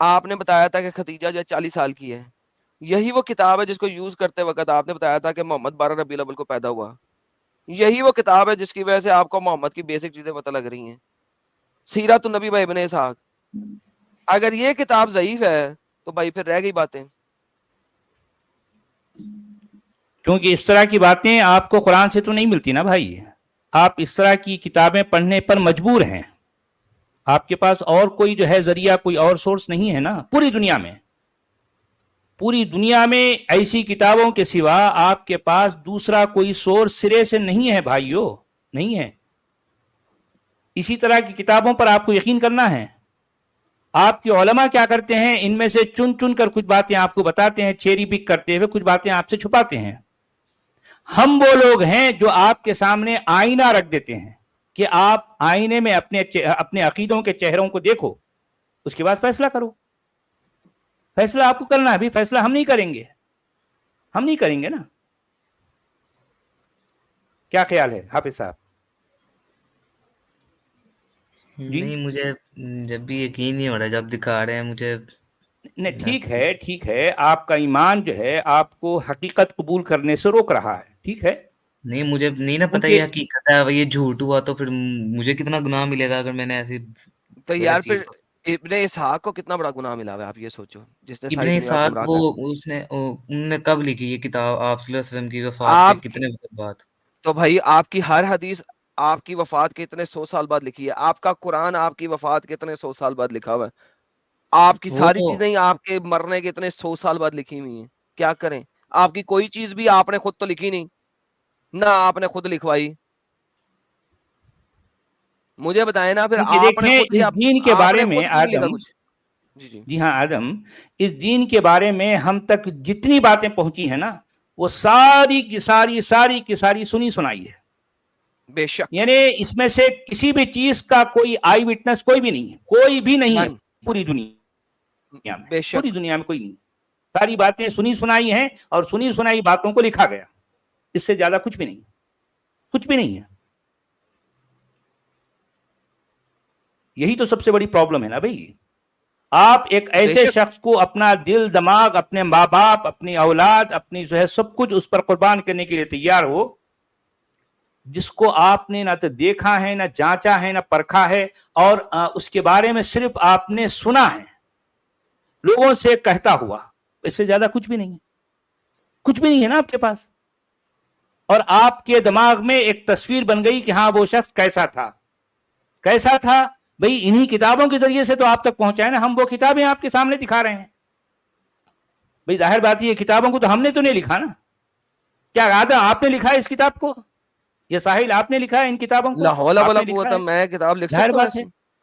آپ نے بتایا تھا کہ ختیجہ جو 40 سال کی ہے. یہی وہ کتاب ہے جس کو یوز کرتے وقت آپ نے بتایا تھا کہ محمد 12 ربیع الاول کو پیدا ہوا. یہی وہ کتاب ہے جس کی وجہ سے آپ کو محمد کی بیسک چیزیں پتہ لگ رہی ہیں. سیرت النبی ابن اسحاق. اگر یہ کتاب ضعیف ہے تو بھائی پھر رہ گئی باتیں. کیونکہ اس طرح کی باتیں آپ کو قرآن سے تو نہیں ملتی نا بھائی. آپ اس طرح کی کتابیں پڑھنے پر مجبور ہیں. آپ کے پاس اور کوئی جو ہے ذریعہ, کوئی اور سورس نہیں ہے نا پوری دنیا میں. پوری دنیا میں ایسی کتابوں کے سوا آپ کے پاس دوسرا کوئی سورس سرے سے نہیں ہے بھائیو, نہیں ہے. اسی طرح کی کتابوں پر آپ کو یقین کرنا ہے. آپ کے علماء کیا کرتے ہیں, ان میں سے چن چن کر کچھ باتیں آپ کو بتاتے ہیں, چیری پک کرتے ہوئے کچھ باتیں آپ سے چھپاتے ہیں. ہم وہ لوگ ہیں جو آپ کے سامنے آئینہ رکھ دیتے ہیں کہ آپ آئینے میں اپنے عقیدوں کے چہروں کو دیکھو, اس کے بعد فیصلہ کرو. فیصلہ آپ کو کرنا ہے بھی, فیصلہ ہم نہیں کریں گے, ہم نہیں کریں گے نا. کیا خیال ہے حافظ صاحب؟ نہیں, مجھے جب بھی یقین نہیں ہو رہا جب دکھا رہے ہیں مجھے. نہیں ٹھیک ہے, ٹھیک ہے, آپ کا ایمان جو ہے آپ کو حقیقت قبول کرنے سے روک رہا ہے, ٹھیک ہے. نہیں, مجھے نہیں نا پتا یہ حقیقت ہے, یہ جھوٹ ہوا تو پھر مجھے کتنا گناہ ملے گا اگر میں نے ایسی تو یار غلط پھر چیز. ابن اسحاق کو کتنا بڑا گناہ ملا ہوا ہے, آپ یہ سوچو, جس نے ابن ساری دنیا کو اسحاق گمراہ وہ کر. انہوں نے کب لکھی یہ کتاب؟ آپ صلی اللہ علیہ وسلم کی وفات کے آپ کتنے وقت بعد؟ تو بھائی آپ کی ہر حدیث آپ کی وفات کے اتنے 100 سال بعد لکھی ہے. آپ کا قرآن آپ کی وفات کے اتنے 100 سال بعد لکھا ہوا ہے. آپ کی وہ ساری تو چیزیں آپ کے مرنے کے اتنے 100 سال بعد لکھی ہوئی ہیں. کیا کریں, آپ کی کوئی چیز بھی آپ نے خود تو لکھی نہیں, نہ آپ نے خود لکھوائی. مجھے بتائیں نا پھر آپ نے دیکھیں خود اس کیا, دین کے آپ بارے نے میں خود کیوں نہیں لکھا آدم, کچھ؟ جی ہاں آدم, اس دین کے بارے میں ہم تک جتنی باتیں پہنچی ہیں نا وہ ساری کی ساری سنی سنائی ہے. بے شک. یعنی اس میں سے کسی بھی چیز کا کوئی آئی وٹنس کوئی بھی نہیں ہے, کوئی بھی نہیں ہے پوری دنیا میں, بے پوری شک. دنیا میں کوئی نہیں. ساری باتیں سنی سنائی ہیں اور سنی سنائی باتوں کو لکھا گیا. اس سے زیادہ کچھ بھی نہیں, کچھ بھی نہیں ہے. یہی تو سب سے بڑی پرابلم ہے نا بھائی. آپ ایک ایسے شخص کو اپنا دل دماغ, اپنے ماں باپ, اپنی اولاد, اپنی جو ہے سب کچھ اس پر قربان کرنے کے لیے تیار ہو, جس کو آپ نے نہ تو دیکھا ہے, نہ جانچا ہے, نہ پرکھا ہے, اور اس کے بارے میں صرف آپ نے سنا ہے لوگوں سے کہتا ہوا. اس سے زیادہ کچھ بھی نہیں ہے, کچھ بھی نہیں ہے نا آپ کے پاس. اور آپ کے دماغ میں ایک تصویر بن گئی کہ ہاں وہ شخص کیسا تھا, کیسا تھا. بھئی انہی کتابوں کے ذریعے سے تو آپ تک پہنچائے نا, ہم وہ کتابیں آپ کے سامنے دکھا رہے ہیں. بھئی ظاہر بات یہ کتابوں کو تو ہم نے تو نہیں لکھا نا. کیا آدھا آپ نے لکھا ہے اس کتاب کو, یہ ساحل آپ نے لکھا ہے ان کتابوں کو, لا حول آپ ولا نے لکھا قوت, ہے, میں کتاب لکھ ظاہر سکتا ہوں بات ہے. ایسی؟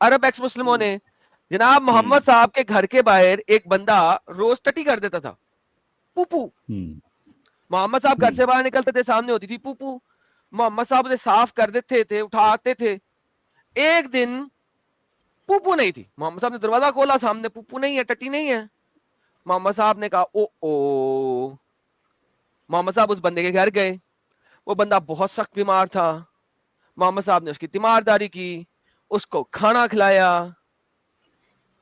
عرب ایکس مسلموں نے جناب محمد صاحب کے گھر کے باہر ایک بندہ روز ٹٹی کر دیتا تھا, پوپو. محمد صاحب گھر سے باہر نکلتے تھے, سامنے ہوتی تھی پوپو. محمد صاحب اسے صاف کر دیتے تھے, اٹھاتے تھے. ایک دن پوپو نہیں تھی, محمد صاحب نے دروازہ کھولا, سامنے پوپو نہیں ہے, ٹٹی نہیں ہے. محمد صاحب نے کہا او. محمد صاحب اس بندے کے گھر گئے, وہ بندہ بہت سخت بیمار تھا. محمد صاحب نے اس کی تیمارداری کی, اس کو کھانا کھلایا,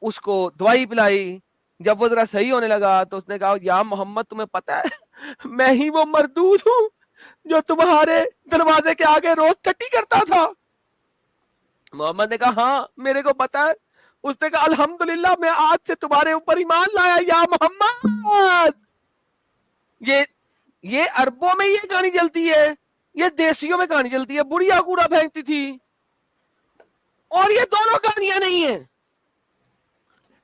اس کو دوائی پلائی. جب وہ ذرا صحیح ہونے لگا تو اس نے کہا یا محمد تمہیں پتا ہے میں ہی وہ مردود ہوں جو تمہارے دروازے کے آگے روز ٹٹی کرتا تھا. محمد نے کہا ہاں میرے کو پتا ہے. اس نے کہا الحمدللہ میں آج سے تمہارے اوپر ایمان لایا یا محمد. یہ عربوں میں یہ کہانی چلتی ہے, یہ دیسیوں میں کہانی چلتی ہے. بڑھیا کوڑا پھینکتی تھی, اور یہ دونوں کہانیاں نہیں ہیں.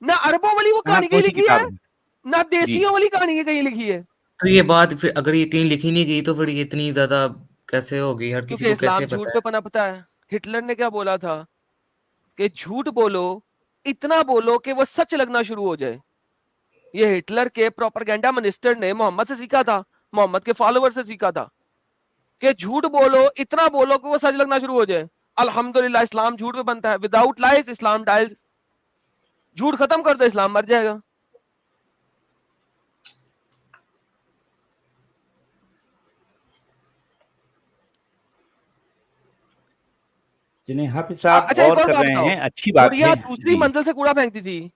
نہ عربوں والی وہ کہانی کہیں لکھی ہے, نہ دیسیوں والی کہانی کہیں لکھی ہے. تو یہ بات پھر اگر یہ کہیں لکھی نہیں گئی تو پھر یہ اتنی زیادہ کیسے ہوگی, ہر کسی کیونکہ کو کیسے اسلام پتا جھوٹ ہے؟ پہ پنپتا ہے. ہٹلر نے کیا بولا تھا کہ جھوٹ بولو, اتنا بولو کہ وہ سچ لگنا شروع ہو جائے. یہ ہٹلر کے پروپیگنڈا منسٹر نے محمد سے سیکھا تھا, محمد کے فالوور سے سیکھا تھا کہ جھوٹ بولو, اتنا بولو کہ وہ سچ لگنا شروع ہو جائے. الحمدللہ اسلام جھوٹ پہ بنتا ہے. وداؤٹ لائز اسلام ڈائز. جھوٹ ختم کر دو اسلام مر جائے گا. جنہیں حافظ صاحب اچھا ایک غور اور کر بات رہے بتاؤ, ہیں, اچھی بات بڑھیا ہے. دوسری منزل سے کوڑا پھینکتی تھی.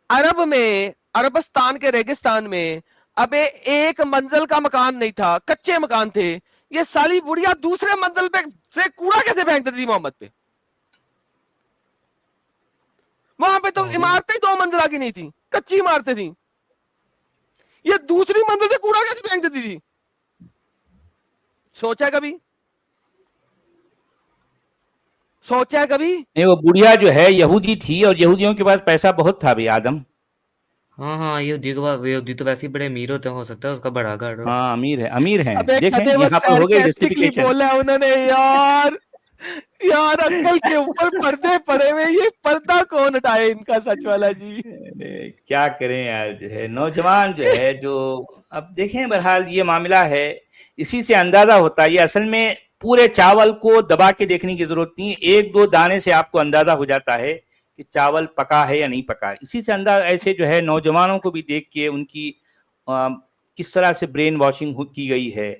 عرب میں, عربستان کے ریگستان میں اب ایک منزل کا مکان نہیں تھا, کچے مکان تھے. یہ سالی بڑھیا دوسرے منزل پہ سے کوڑا کیسے پھینکتی تھی محمد پہ؟ وہاں پہ تو عمارتیں 2 منزلہ کی نہیں تھی, کچی عمارتیں تھیں. یہ دوسری منزل سے کوڑا کیسے پھینک دیتی تھی؟ سوچا کبھی؟ سوچا کبھی؟ نہیں, وہ بڑھیا جو ہے یہودی تھی, اور یہودیوں کے پاس پیسہ بہت تھا بھی آدم. ہاں یہودی تو ویسے ہی بڑے امیر ہوتے ہیں, ہو سکتا ہے اس کا بڑا گھر. ہاں امیر ہیں. ابے دیکھیں کدے وہ یہاں پر ہو گئی سارکاسٹکلی جسٹیفیکیشن. بولا انہوں نے یار. یار عقل کے اوپر پردے پڑے ہوئے, یہ پردہ کون ہٹائے ان کا سچ والا جی. کیا کریں یار, جو ہے نوجوان جو ہے جو اب دیکھیں, بہرحال یہ معاملہ ہے, اسی سے اندازہ ہوتا ہے. یہ اصل میں پورے چاول کو دبا کے دیکھنے کی ضرورت نہیں, 1-2 دانے سے آپ کو اندازہ ہو جاتا ہے کہ چاول پکا ہے یا نہیں پکا. اسی سے اندازہ ایسے جو ہے نوجوانوں کو بھی دیکھ کے ان کی کس طرح سے برین واشنگ کی گئی ہے,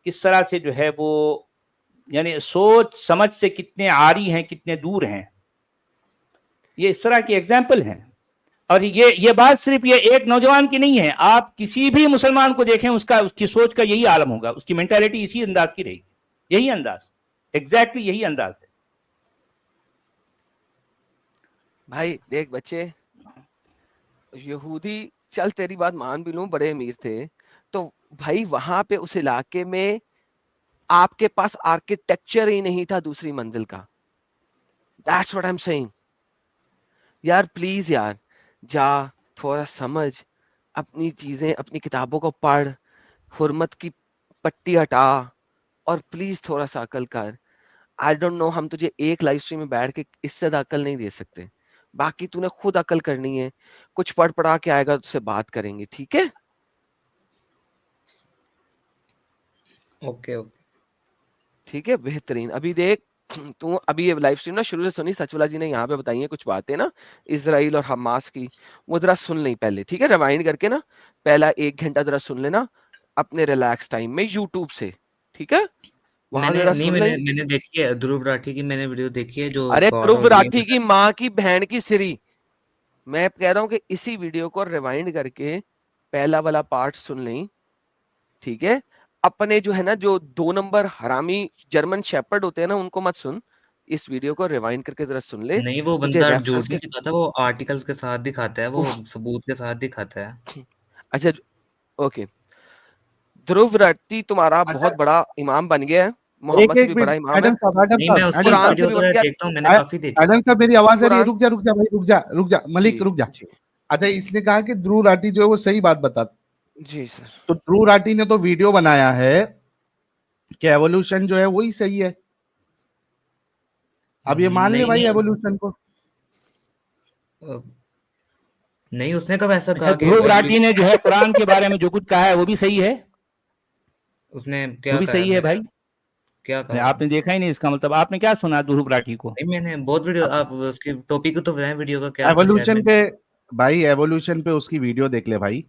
کس طرح سے جو ہے وہ یعنی سوچ سمجھ سے کتنے عاری ہیں, کتنے دور ہیں. یہ اس طرح کی ایگزامپل ہیں. اور یہ بات صرف یہ ایک نوجوان کی نہیں ہے, آپ کسی بھی مسلمان کو دیکھیں, اس کی سوچ کا یہی عالم ہوگا, اس کی مینٹالٹی اسی انداز کی رہے گی. یہی انداز, ایگزیکٹلی یہی انداز ہے. بھائی دیکھ بچے, یہودی چل تیری بات مان بھی لوں بڑے امیر تھے, تو بھائی وہاں پہ اس علاقے میں آپ کے پاس آرکیٹیکچر ہی نہیں تھا دوسری منزل کا. That's what I'm saying. یار پلیز یار جا, تھوڑا سمجھ, اپنی چیزیں, اپنی کتابوں کو پڑھ, حرمت کی پٹی ہٹا, اور پلیز تھوڑا سا عقل کر. I don't know, ہم تجھے ایک لائف سٹریم میں بیٹھ کے اس سے زیادہ عقل نہیں دے سکتے. باقی تو نے خود عقل کرنی ہے, کچھ پڑھ پڑھا کے آئے گا تو سے بات کریں گے, ٹھیک ہے؟ اوکے ٹھیک ہے, بہترین. ابھی دیکھ تو, ابھی یہ لائف سٹریم نا شروع سے سنی, سچ والا جی نے یہاں پہ بتائی ہیں کچھ باتیں نا اسرائیل اور حماس کی, وہ ذرا سن لیں پہلے, ٹھیک ہے؟ ریوائنڈ کر کے نا پہلا 1 گھنٹہ ذرا سن لینا اپنے ریلیکس ٹائم میں یوٹیوب سے, ٹھیک ہے؟ وہاں ذرا سن لیں. میں نے دیکھی ہے دھرو راٹھی کی, میں نے ویڈیو دیکھی ہے جو ارے God Dhruv of the Rathee rings. کی ماں کی بہن کی سری, میں کہہ رہا ہوں کہ اسی ویڈیو کو ریوائنڈ کر کے پہلا والا پارٹ سن لیں, ٹھیک ہے؟ اپنے جو ہے نا جو 2 نمبر حرامی جرمن شیپرڈ ہوتے ہیں نا, ان کو مت سن, اس ویڈیو کو ریوائنڈ کر کے ذرا سن لے. نہیں, وہ تجھے بندہ ریفرنس جھوٹ کے نہیں دکھاتا, وہ آرٹیکلز کے ساتھ دکھاتا ہے, وہ ثبوت کے ساتھ دکھاتا ہے. اچھا اوکے, دھرو راٹھی تمہارا بہت بڑا امام بن گیا ہے, محمد سے بھی بڑا امام ہے. نہیں, میں اس کی قرآن سے ویڈیو بھی بڑھ گیا. دیکھتا ہوں, میں نے کافی دیکھی. ایڈم صاحب میری آواز آ رہی ہے؟ قرآن رک جا بھائی, ملک رک جا. اچھا, اس نے کہا کہ دھرو راٹھی جو ہے وہ صحیح بات بتاتا. جی سر. تو دھرو راٹھی نے تو ویڈیو بنایا ہے کہ ایوولوشن جو ہے وہی صحیح ہے. اب یہ مان لے نہیں بھائی نہیں ایوولوشن کو. نہیں اس نے کب ایسا اچھا کہا کہ دھرو راٹھی نے جو ہے قرآن کے بارے میں جو کچھ کہا ہے وہ بھی صحیح ہے, اس نے وہ کیا بھی کہا صحیح ہے بھائی. کیا کہا آپ نے دیکھا ہی نہیں, اس کا مطلب آپ نے کیا سنا دھرو راٹھی کو؟ نہیں میں نے بہت ویڈیو, آپ اس کی ٹاپک کو تو بتائیں ویڈیو کا کیا تھا, شاید ایوولوشن میں پہ بھائی, ایوولوشن پہ اس کی ویڈیو دیکھ لے بھائی.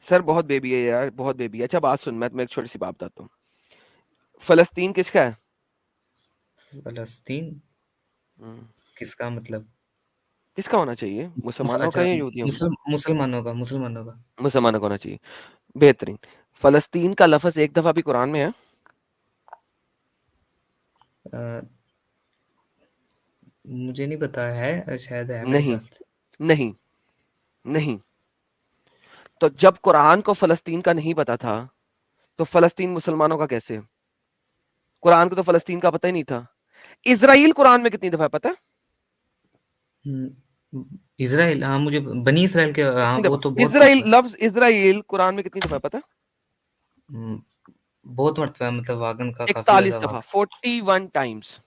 سر بہت بیبی ہے یار, بہت بیبی ہے. اچھا بات سن, میں تمہیں ایک چھوٹی سی بات بتاتا ہوں. فلسطین کس کا ہے؟ فلسطین کس کا مطلب کس کا ہونا چاہیے, مسلمانوں کا اچھا یا یہودیوں کا؟ مسلمانوں کا مسلمانوں کا ہونا چاہیے. بہترین. فلسطین کا لفظ ایک دفعہ بھی قرآن میں ہے؟ مجھے نہیں پتا ہے, شاید ہے میرے نہیں خیال سے. نہیں نہیں. تو جب قرآن کو فلسطین کا نہیں پتا تھا تو فلسطین مسلمانوں کا کیسے؟ قرآن کو تو فلسطین کا پتہ ہی نہیں تھا. اسرائیل قرآن میں کتنی دفعہ پتا ہے؟ اسرائیل, ہاں مجھے بنی اسرائیل کے, ہاں وہ تو بہت اسرائیل, لفظ اسرائیل قرآن میں کتنی دفعہ پتا ہے؟ بہت مرتبہ, مطلب واگن کا کافی 41 زیادہ دفعہ, 41 ٹائمز.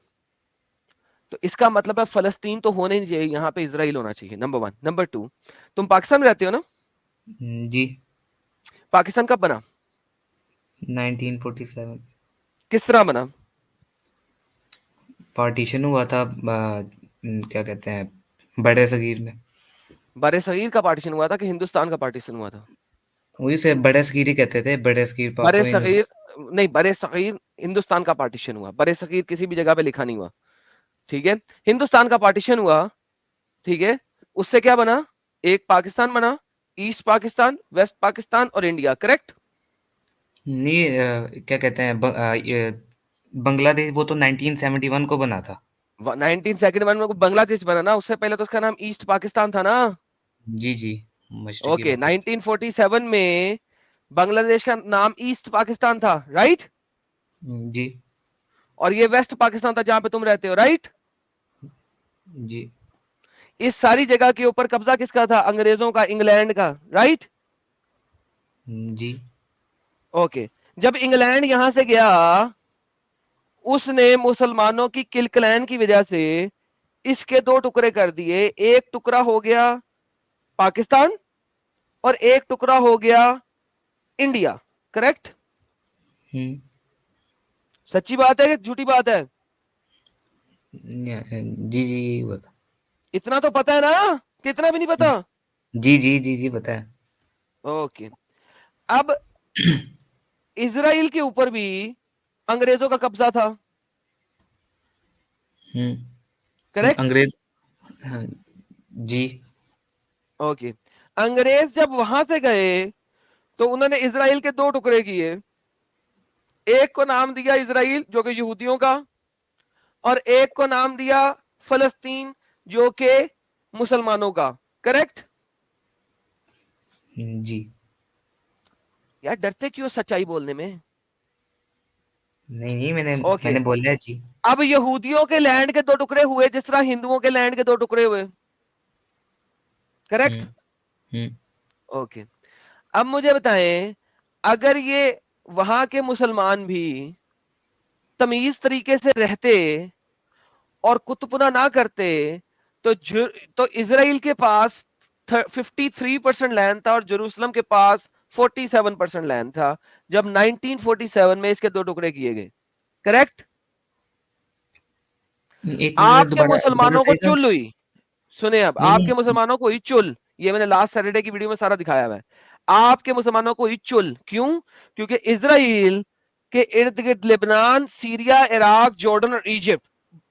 تو اس کا مطلب ہے فلسطین تو ہونا ہی نہیں چاہیے, یہاں پہ اسرائیل ہونا چاہیے. نمبر 1. نمبر 2, تم پاکستان میں رہتے ہو نا؟ جی. پاکستان کب بنا؟ 1947. کس طرح بنا؟ پارٹیشن ہوا تھا, کیا کہتے ہیں, بڑے صغیر میں. بر صغیر کا پارٹیشن ہوا تھا کہ ہندوستان کا پارٹیشن ہوا تھا؟ وہی سے بڑے صغیر ہی کہتے تھے, بڑے صغیر بر صغیر نہیں, بر صغیر ہندوستان کا پارٹیشن ہوا. بر صغیر کسی بھی جگہ پہ لکھا نہیں ہوا, ٹھیک ہے. ہندوستان کا پارٹیشن ہوا, ٹھیک ہے. اس سے کیا بنا؟ ایک پاکستان بنا, ایسٹ پاکستان, ویسٹ پاکستان اور انڈیا, کریکٹ؟ نہیں, کیا کہتے ہیں, بنگلہ دیش وہ تو 1971 کو بنا تھا. 1971 میں بنگلہ دیش بنا نا, اس سے پہلے تو اس کا نام ایسٹ پاکستان تھا نا. جی جی, مشرقی اوکے, پاکستان. 1947 میں بنگلہ دیش کا نام ایسٹ پاکستان تھا, رائٹ؟ جی اور یہ ویسٹ پاکستان تھا جہاں پہ تم رہتے ہو, رائٹ؟ جی اس ساری جگہ کے اوپر قبضہ کس کا تھا؟ انگریزوں کا, انگلینڈ کا, رائٹ؟ جی. اوکے. جب انگلینڈ یہاں سے گیا, اس نے مسلمانوں کی کلکلین کی وجہ سے اس کے 2 ٹکڑے کر دیے. ایک ٹکڑا ہو گیا پاکستان اور ایک ٹکڑا ہو گیا انڈیا, کریکٹ؟ سچی بات ہے کہ جھوٹی بات ہے؟ جی جی یہی بتا. اتنا تو پتا ہے نا, کتنا بھی نہیں پتا؟ جی جی جی جی بتائیں. اوکے. اب اسرائیل کے اوپر بھی انگریزوں کا قبضہ تھا, کریکٹ؟ انگریز, جی. اوکے. انگریز جب وہاں سے گئے تو انہوں نے اسرائیل کے 2 ٹکڑے کیے. ایک کو نام دیا اسرائیل جو کہ یہودیوں کا, اور ایک کو نام دیا فلسطین جو کہ مسلمانوں کا, کریکٹ؟ جی. یار ڈرتے کیوں سچائی بولنے میں؟ نہیں میں اوکے. نے بولا جی. اب یہودیوں کے لینڈ کے 2 ٹکڑے ہوئے جس طرح ہندوؤں کے لینڈ کے 2 ٹکڑے ہوئے, کریکٹ؟ اوکے. اب مجھے بتائیں, اگر یہ وہاں کے مسلمان بھی تمیز طریقے سے رہتے اور کتبنا نہ کرتے تو اسرائیل کے پاس 53% لینڈ تھا اور جروسلم کے پاس 47% لینڈ تھا جب 1947 میں اس کے 2 ٹکڑے کیے گئے, کریکٹ؟ ایک آپ منٹ کے دوبارہ مسلمانوں کو بتائیے گا. چل ہوئی, سنیں اب, نہیں آپ کے نہیں, مسلمانوں کو ہی چل, یہ میں نے لاسٹ سیٹرڈے کی ویڈیو میں سارا دکھایا ہوا ہے. آپ کے مسلمانوں کو ہی چل, کیوں؟ کیونکہ اسرائیل کے ارد گرد لبنان, سیریا, عراق, جارڈن اور ایجپٹ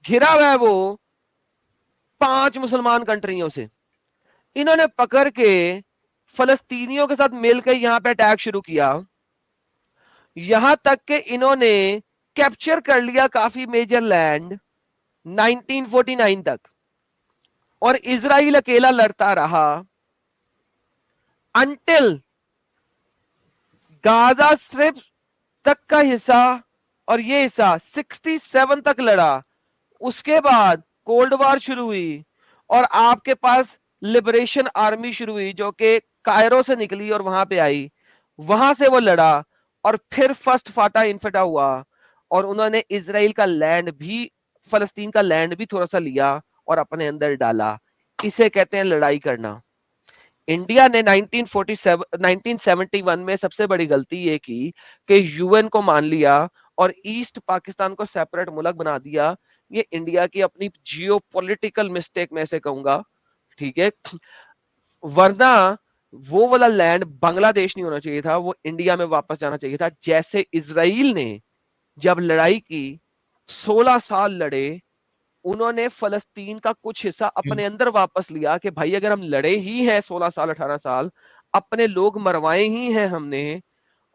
گھرا ہوا ہے وہ 5 مسلمان کنٹریوں سے. انہوں نے پکڑ کے فلسطینیوں کے ساتھ مل کے یہاں پہ اٹیک شروع کیا, یہاں تک کہ انہوں نے کیپچر کر لیا کافی میجر لینڈ 1949 تک, اور اسرائیل اکیلا لڑتا رہا انٹل غازہ سٹرپ تک کا حصہ اور یہ حصہ 67 تک لڑا. اس کے بعد کولڈ وار شروع ہوئی اور آپ کے پاس لبریشن آرمی شروع ہوئی جو کہ کائرو سے نکلی اور وہاں پہ آئی, وہاں سے وہ لڑا اور پھر فرسٹ فاٹا انفٹا ہوا اور انہوں نے اسرائیل کا لینڈ بھی فلسطین کا لینڈ بھی تھوڑا سا لیا اور اپنے اندر ڈالا. اسے کہتے ہیں لڑائی کرنا. انڈیا نے 1971 میں سب سے بڑی غلطی یہ کی کہ یو این کو مان لیا اور ایسٹ پاکستان کو سیپریٹ ملک بنا دیا. یہ انڈیا کی اپنی جیو پولیٹیکل مسٹیک میں سے کہوں گا, ٹھیک ہے, ورنہ وہ والا لینڈ بنگلہ دیش نہیں ہونا چاہیے تھا, وہ انڈیا میں واپس جانا چاہیے تھا. جیسے اسرائیل نے جب لڑائی کی 16 سال لڑے, انہوں نے فلسطین کا کچھ حصہ اپنے اندر واپس لیا کہ بھائی اگر ہم لڑے ہی ہیں 16 سال 18 سال, اپنے لوگ مروائے ہی ہیں ہم نے,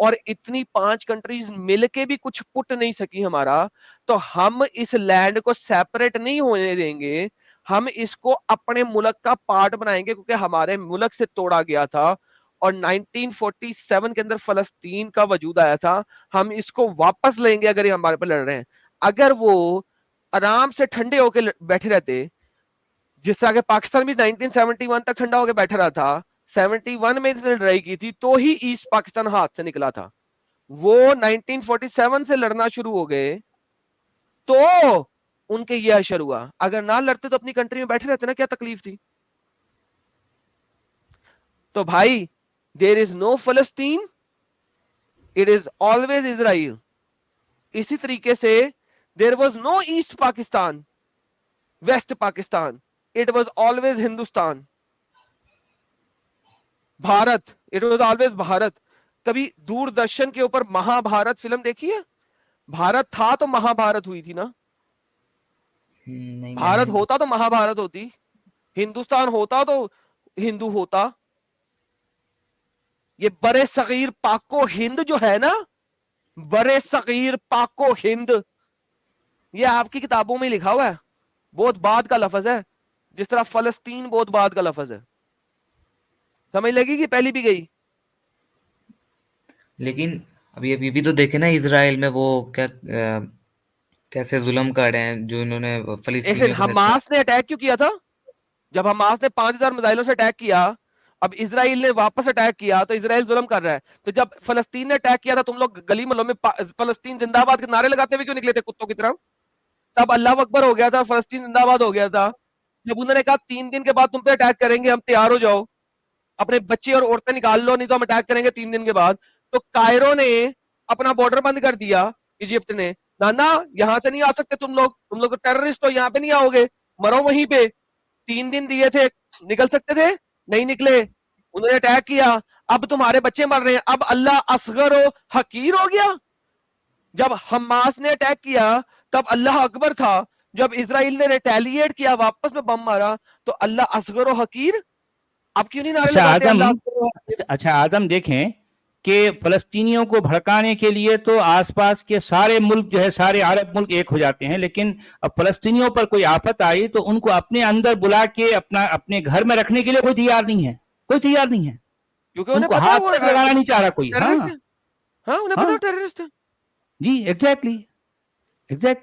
اور اتنی 5 کنٹریز مل کے بھی کچھ پٹ نہیں سکی ہمارا, تو ہم اس لینڈ کو سیپریٹ نہیں ہونے دیں گے, ہم اس کو اپنے ملک کا پارٹ بنائیں گے, کیونکہ ہمارے ملک سے توڑا گیا تھا اور 1947 کے اندر فلسطین کا وجود آیا تھا, ہم اس کو واپس لیں گے اگر یہ ہمارے پہ لڑ رہے ہیں. اگر وہ آرام سے ٹھنڈے ہو کے بیٹھے رہتے, جس طرح کہ پاکستان بھی 1971 تک ٹھنڈا ہو کے بیٹھا رہا تھا, 71 میں اس نے لڑائی کی تھی تو ہی ایسٹ پاکستان ہاتھ سے نکلا تھا. وہ 1947 سے لڑنا شروع ہو گئے تو ان کے یہ اشر ہوا. اگر نہ لڑتے تو اپنی کنٹری میں بیٹھے رہتے نا, کیا تکلیف تھی. تو بھائی there is no Palestine, it is always Israel. اسی طریقے سے there was no East Pakistan, West Pakistan, it was always Hindustan. Bharat, it was always Bharat. کبھی دوردرشن کے اوپر مہا بھارت فلم دیکھی ہے؟ بھارت تھا تو مہا بھارت ہوئی تھی نا, بھارت ہوتا تو مہا بھارت ہوتی, ہندوستان ہوتا تو ہندو ہوتا. یہ برے صغیر پاک و ہند جو ہے نا, برے صغیر پاک و ہند, یہ آپ کی کتابوں میں لکھا ہوا ہے, بہت بعد کا لفظ ہے, جس طرح فلسطین بہت بعد کا لفظ ہے. سمجھ لگی کہ پہلی بھی گئی. لیکن ابھی بھی تو دیکھے نا اسرائیل میں وہ کیا کیسے ظلم کر رہے ہیں جو انہوں نے فلسطینیوں کے ساتھ. حماس نے اٹیک کیوں کیا تھا؟ جب حماس نے 5000 میزائلوں سے اٹیک کیا, اب اسرائیل نے واپس اٹیک کیا تو اسرائیل ظلم کر رہا ہے. تو جب فلسطین نے اٹیک کیا تھا, تم لوگ گلی محلوں میں فلسطین زندہ آباد کے نعرے لگاتے ہوئے کیوں نکلے تھے کتوں کی طرح؟ تب اللہ اکبر ہو گیا تھا, فلسطین زندہ آباد ہو گیا تھا. جب انہوں نے کہا 3 دن کے بعد تم پہ اٹیک کریں گے, ہم تیار ہو جاؤ, اپنے بچے اور عورتیں نکال لو, نہیں تو ہم اٹیک کریں گے 3 دن کے بعد. تو کائرو نے اپنا بارڈر بند کر دیا, ایجپٹ نے, نانا یہاں سے نہیں آ سکتے تم لوگ ٹیررسٹ ہو, یہاں پہ نہیں آؤ گے, مرو وہیں پہ. 3 دن دیے تھے, نکل سکتے تھے, نہیں نکلے, انہوں نے اٹیک کیا. اب تمہارے بچے مر رہے ہیں, اب اللہ اصغر و حقیر ہو گیا. جب حماس نے اٹیک کیا تب اللہ اکبر تھا, جب اسرائیل نے ریٹیلیٹ کیا, واپس میں بم مارا, تو اللہ اصغر و حقیر. اب کیوں نہیں نعرے لگاتے اللہ اصغر و حقیر؟ اچھا آدم دیکھیں کہ فلسطینیوں کو بھڑکانے کے لیے تو آس پاس کے سارے ملک جو ہے, سارے عرب ملک ایک ہو جاتے ہیں, لیکن اب فلسطینیوں پر کوئی آفت آئی تو ان کو اپنے اندر بلا کے اپنے گھر میں رکھنے کے لیے کوئی تیار نہیں ہے, کوئی تیار نہیں ہے, کیونکہ ان انہیں کو پتا ہاتھ وہ تک لگانا نہیں چاہ رہا کوئی. ٹیررسٹ ہے. ہاں انہیں پتا ٹیررسٹ ہے. جی ایگزیکٹلی.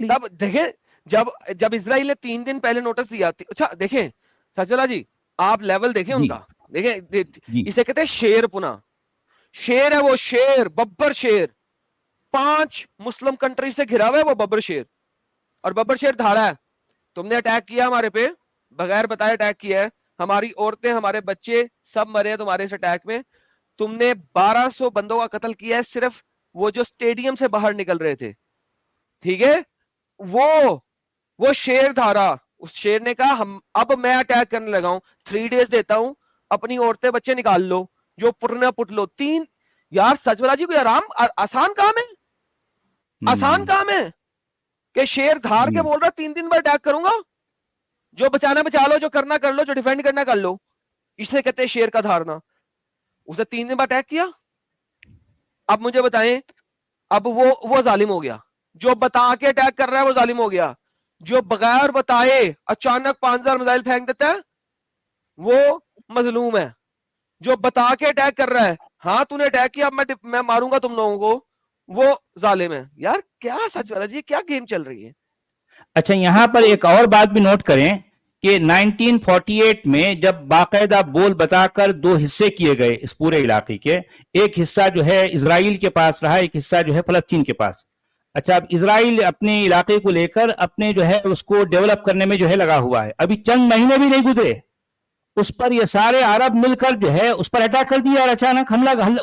تب دیکھیں جب اسرائیل نے 3 دن پہلے نوٹس دیا. اچھا دیکھیں سچولا جی, آپ لیول دیکھیں ان کا, دیکھیں اسے کہتے ہیں شیر پنا. شیر ہے وہ, شیر, ببر شیر, 5 مسلم کنٹری سے گھرا ہوا ہے وہ ببر شیر, اور ببر شیر دھاڑا ہے. تم نے اٹیک کیا ہمارے پہ, بغیر بتائے اٹیک کیا ہے, ہماری عورتیں ہمارے بچے سب مرے ہیں تمہارے اس اٹیک میں. تم نے 1200 بندوں کا قتل کیا ہے, صرف وہ جو سٹیڈیم سے باہر نکل رہے تھے, ٹھیک ہے. وہ شیر دھارا, اس شیر نے کہا اب میں اٹیک کرنے لگا ہوں, 3 days دیتا ہوں, اپنی عورتیں بچے نکال لو, جو پٹنا پٹ لو. 3 یار سچولا جی, کوئی آسان کام ہے؟ آسان کام ہے کہ شیر دھار کے بول رہا 3 دن میں اٹیک کروں گا, جو بچانا بچا لو, جو کرنا کر لو, جو ڈیفینڈ کرنا کر لو. اسے کہتے ہیں شیر کا دھارنا. اسے 3 دن میں اٹیک کیا. اب مجھے بتائیں, اب وہ ظالم ہو گیا. جو بتا کے اٹیک کر رہا ہے وہ ظالم ہو گیا. جو بغیر بتائے اچانک 5000 میزائل پھینک دیتا ہے وہ مظلوم ہے. جو بتا کے اٹیک کر رہا ہے, ہاں تو نے اٹیک کیا, اب میں ماروں گا تم لوگوں کو, وہ ظالم ہے. یار کیا سچ والا جی, کیا گیم چل رہی ہے. اچھا یہاں پر ایک اور بات بھی نوٹ کریں کہ 1948 میں جب باقاعدہ بول بتا کر 2 حصے کیے گئے اس پورے علاقے کے, ایک حصہ جو ہے اسرائیل کے پاس رہا, ایک حصہ جو ہے فلسطین کے پاس. اچھا اب اسرائیل اپنے علاقے کو لے کر اپنے جو ہے اس کو ڈیولپ کرنے میں جو ہے لگا ہوا ہے. ابھی چند مہینے بھی نہیں گزرے اس پر یہ سارے عرب مل کر جو ہے اس پر اٹیک کر دیا اور اچانک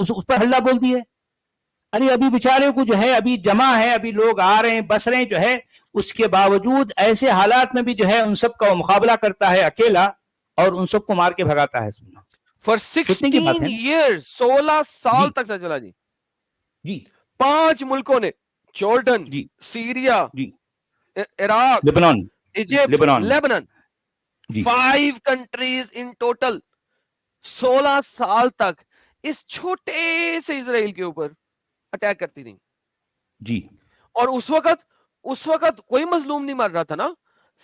اس پر حملہ بول دیا. ارے ابھی بیچارے کو جو ہے ابھی جمع ہے, ابھی لوگ آ رہے ہیں بس رہے ہیں جو ہے, اس کے باوجود ایسے حالات میں بھی جو ہے ان سب کا وہ مقابلہ کرتا ہے اکیلا اور ان سب کو مار کے بھگاتا ہے. سننا فار سوچنے کی بات 16 ہے نا. years 16 سال جی تک سر چلا جی. جی 5 ملکوں نے, جارڈن, جی سیریا, جی عراق, لبنان ایجپٹ, لبنان لیبنن, جی 5 کنٹریز ان ٹوٹل 16 سال تک اس چھوٹے سے اسرائیل کے اوپر اٹیک کرتی رہی. جی اور اس وقت کوئی مظلوم نہیں مر رہا تھا نا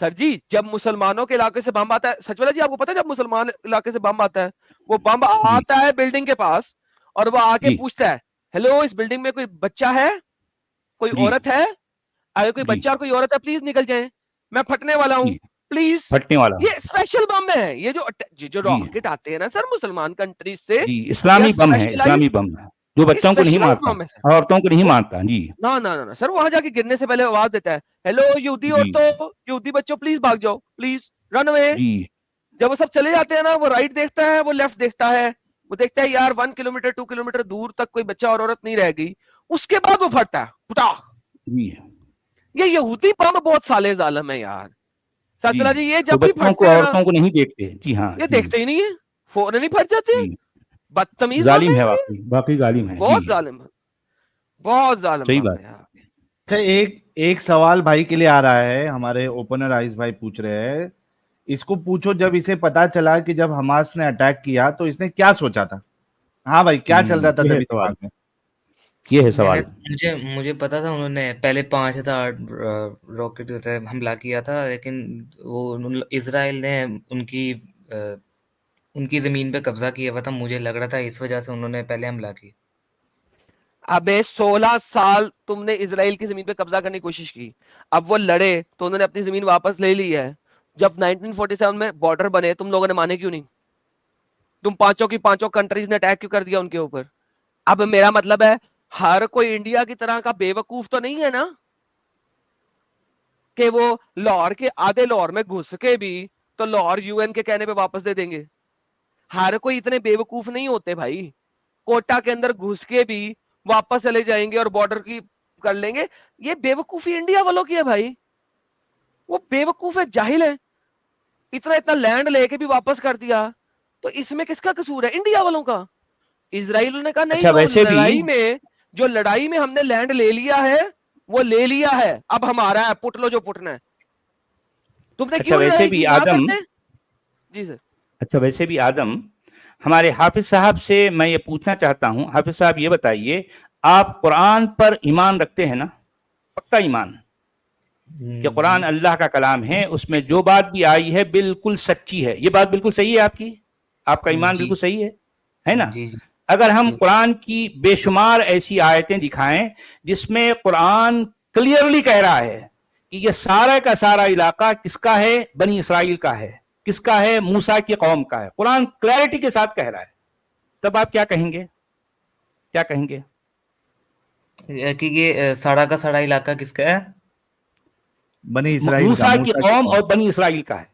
سر جی. جب مسلمانوں کے علاقے سے بم آتا ہے, سچ والا جی آپ کو پتا ہے جب مسلمان علاقے سے بم آتا ہے, وہ بم جی آتا ہے بلڈنگ کے پاس اور وہ آ کے جی پوچھتا ہے ہیلو اس بلڈنگ میں کوئی بچہ ہے, کوئی جی عورت ہے, اگر کوئی جی بچہ اور کوئی عورت ہے پلیز نکل جائیں, میں پھٹنے والا ہوں جی پلیز. پھٹنے والا. یہ اسپیشل بم ہے, یہ جو جی راکٹ آتے ہیں نا سر مسلمان کنٹریز سے, جی یہ اسلامی بم ہے, اسپیشلائز اسلامی بم ہے جو بچوں کو نہیں مارتا, بم ہے سر. عورتوں کو نہیں وہ مارتا. جی نہ سر وہاں جا کے گرنے سے پہلے آواز دیتا ہے ہیلو یہودی جی عورتوں, یہودی بچوں پلیز بھاگ جاؤ, پلیز رن اوے. جی جب وہ سب چلے جاتے ہیں نا, وہ رائٹ دیکھتا ہے, وہ لیفٹ دیکھتا ہے, وہ دیکھتا ہے یار 1 کلومیٹر 2 کلومیٹر دور تک کوئی بچہ اور عورت نہیں رہ گئی, اس کے بعد وہ پھٹتا ہے پٹاخ. جی یہ یہودی بم بہت سالے ظالم ہے یار جی ساتھ جی. یہ وہ جب بھی بچوں کو پھٹتے ہیں نا عورتوں کو نہیں دیکھتے. جی ہاں یہ جی دیکھتے ہی نہیں ہے, فوراً ہی پھٹ جاتے ہیں. جی بدتمیز بم ظالم ہے ہے, یار, واقعی واقعی ظالم ہے. جی بہت ظالم ہے, بہت ظالم صحیح بم بات. ہے یار. اچھا ایک سوال بھائی کے لیے آ رہا ہے, ہمارے اوپنر آئیز بھائی پوچھ رہے ہیں, اس کو پوچھو جب اسے پتا چلا کہ جب حماس نے اٹیک کیا تو اس نے کیا سوچا تھا. ہاں بھائی کیا چل رہا تھا یہ ہے تبھی سوال, دماغ میں. یہ ہے میں نے سوال. مجھے پتا تھا انہوں نے پہلے 5000 راکٹ سے حملہ کیا تھا, لیکن وہ اسرائیل نے ان کی زمین پہ قبضہ کیا ہوا تھا. مجھے لگ رہا تھا اس وجہ سے انہوں نے پہلے حملہ کیا. ابے 16 سال تم نے اسرائیل کی زمین پہ قبضہ کرنے کی کوشش کی, اب وہ لڑے تو انہوں نے اپنی زمین واپس لے لی ہے. جب 1947 میں بارڈر بنے تم لوگوں نے مانے کیوں نہیں؟ تم پانچوں کی پانچوں کنٹریز نے اٹیک کیوں کر دیا ان کے اوپر؟ اب میرا مطلب ہے ہر کوئی انڈیا کی طرح کا بے وقوف تو نہیں ہے نا کہ وہ لاہور کے آدھے لاہور میں گھس کے بھی تو لاہور یو این کے کہنے پہ واپس دے دیں گے. ہر کوئی اتنے بے وقوف نہیں ہوتے بھائی, کوٹا کے اندر گھس کے بھی واپس چلے جائیں گے اور بارڈر کی کر لیں گے. یہ بے وقوفی انڈیا والوں کی ہے بھائی, وہ بے وقوف ہے, جاہل ہے. اتنا لینڈ لے کے بھی واپس کر دیا تو اس میں کس کا قصور ہے؟ انڈیا والوں کا. اسرائیل نے کہا نہیں, اچھا جو لڑائی میں ہم نے لینڈ لے لیا ہے وہ لے لیا ہے, اب ہمارا ہے, پٹ لو جو پٹنا ہے. تم نے اچھا کیوں ویسے لڑائی بھی کی, نہ آدم, کرتے. جی سر. اچھا ویسے بھی آدم, ہمارے حافظ صاحب سے میں یہ پوچھنا چاہتا ہوں. حافظ صاحب یہ بتائیے, آپ قرآن پر ایمان رکھتے ہیں نا؟ پکا ایمان کہ قرآن اللہ کا کلام ہے, اس میں جو بات بھی آئی ہے بالکل سچی ہے, یہ بات بالکل صحیح ہے آپ کی, آپ کا ایمان جی بالکل صحیح ہے نا؟ جی جی اگر ہم قرآن کی بے شمار ایسی آیتیں دکھائیں جس میں قرآن کلیئرلی کہہ رہا ہے کہ یہ سارا کا سارا علاقہ کس کا ہے؟ بنی اسرائیل کا ہے. کس کا ہے؟ موسیٰ کی قوم کا ہے. قرآن کلیئرٹی کے ساتھ کہہ رہا ہے, تب آپ کیا کہیں گے؟ کیا کہیں گے کہ یہ سڑا کا سڑا علاقہ کس کا ہے؟ بنی اسرائیل کا, موسیٰ کی موسیٰ قوم اور بنی اسرائیل کا ہے.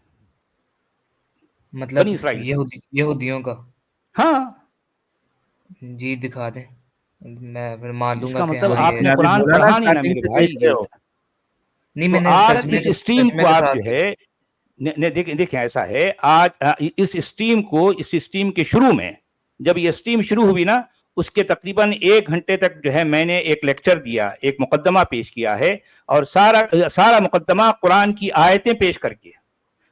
مطلب بنی اسرائیل کا. یہودیوں کا. ہاں, جی دکھا دیں, میں پھر مان اس لوں گا کا کہ مطلب ہاں آپ یہ نے ابھی قرآن بولا نا پڑھا نہیں نا اسٹارٹنگ میرے سے بھائی. دیکھ رہے ہو. نہیں, تو میں نے آج اس اسٹیم ترجمے کو کے آپ ساتھ جو ہے دیکھیں ایسا ہے, آج اس اسٹیم کے شروع میں جب یہ اسٹیم شروع ہوئی نا, اس کے تقریباً 1 گھنٹے تک جو ہے میں نے ایک لیکچر دیا, ایک مقدمہ پیش کیا ہے, اور سارا مقدمہ قرآن کی آیتیں پیش کر کے,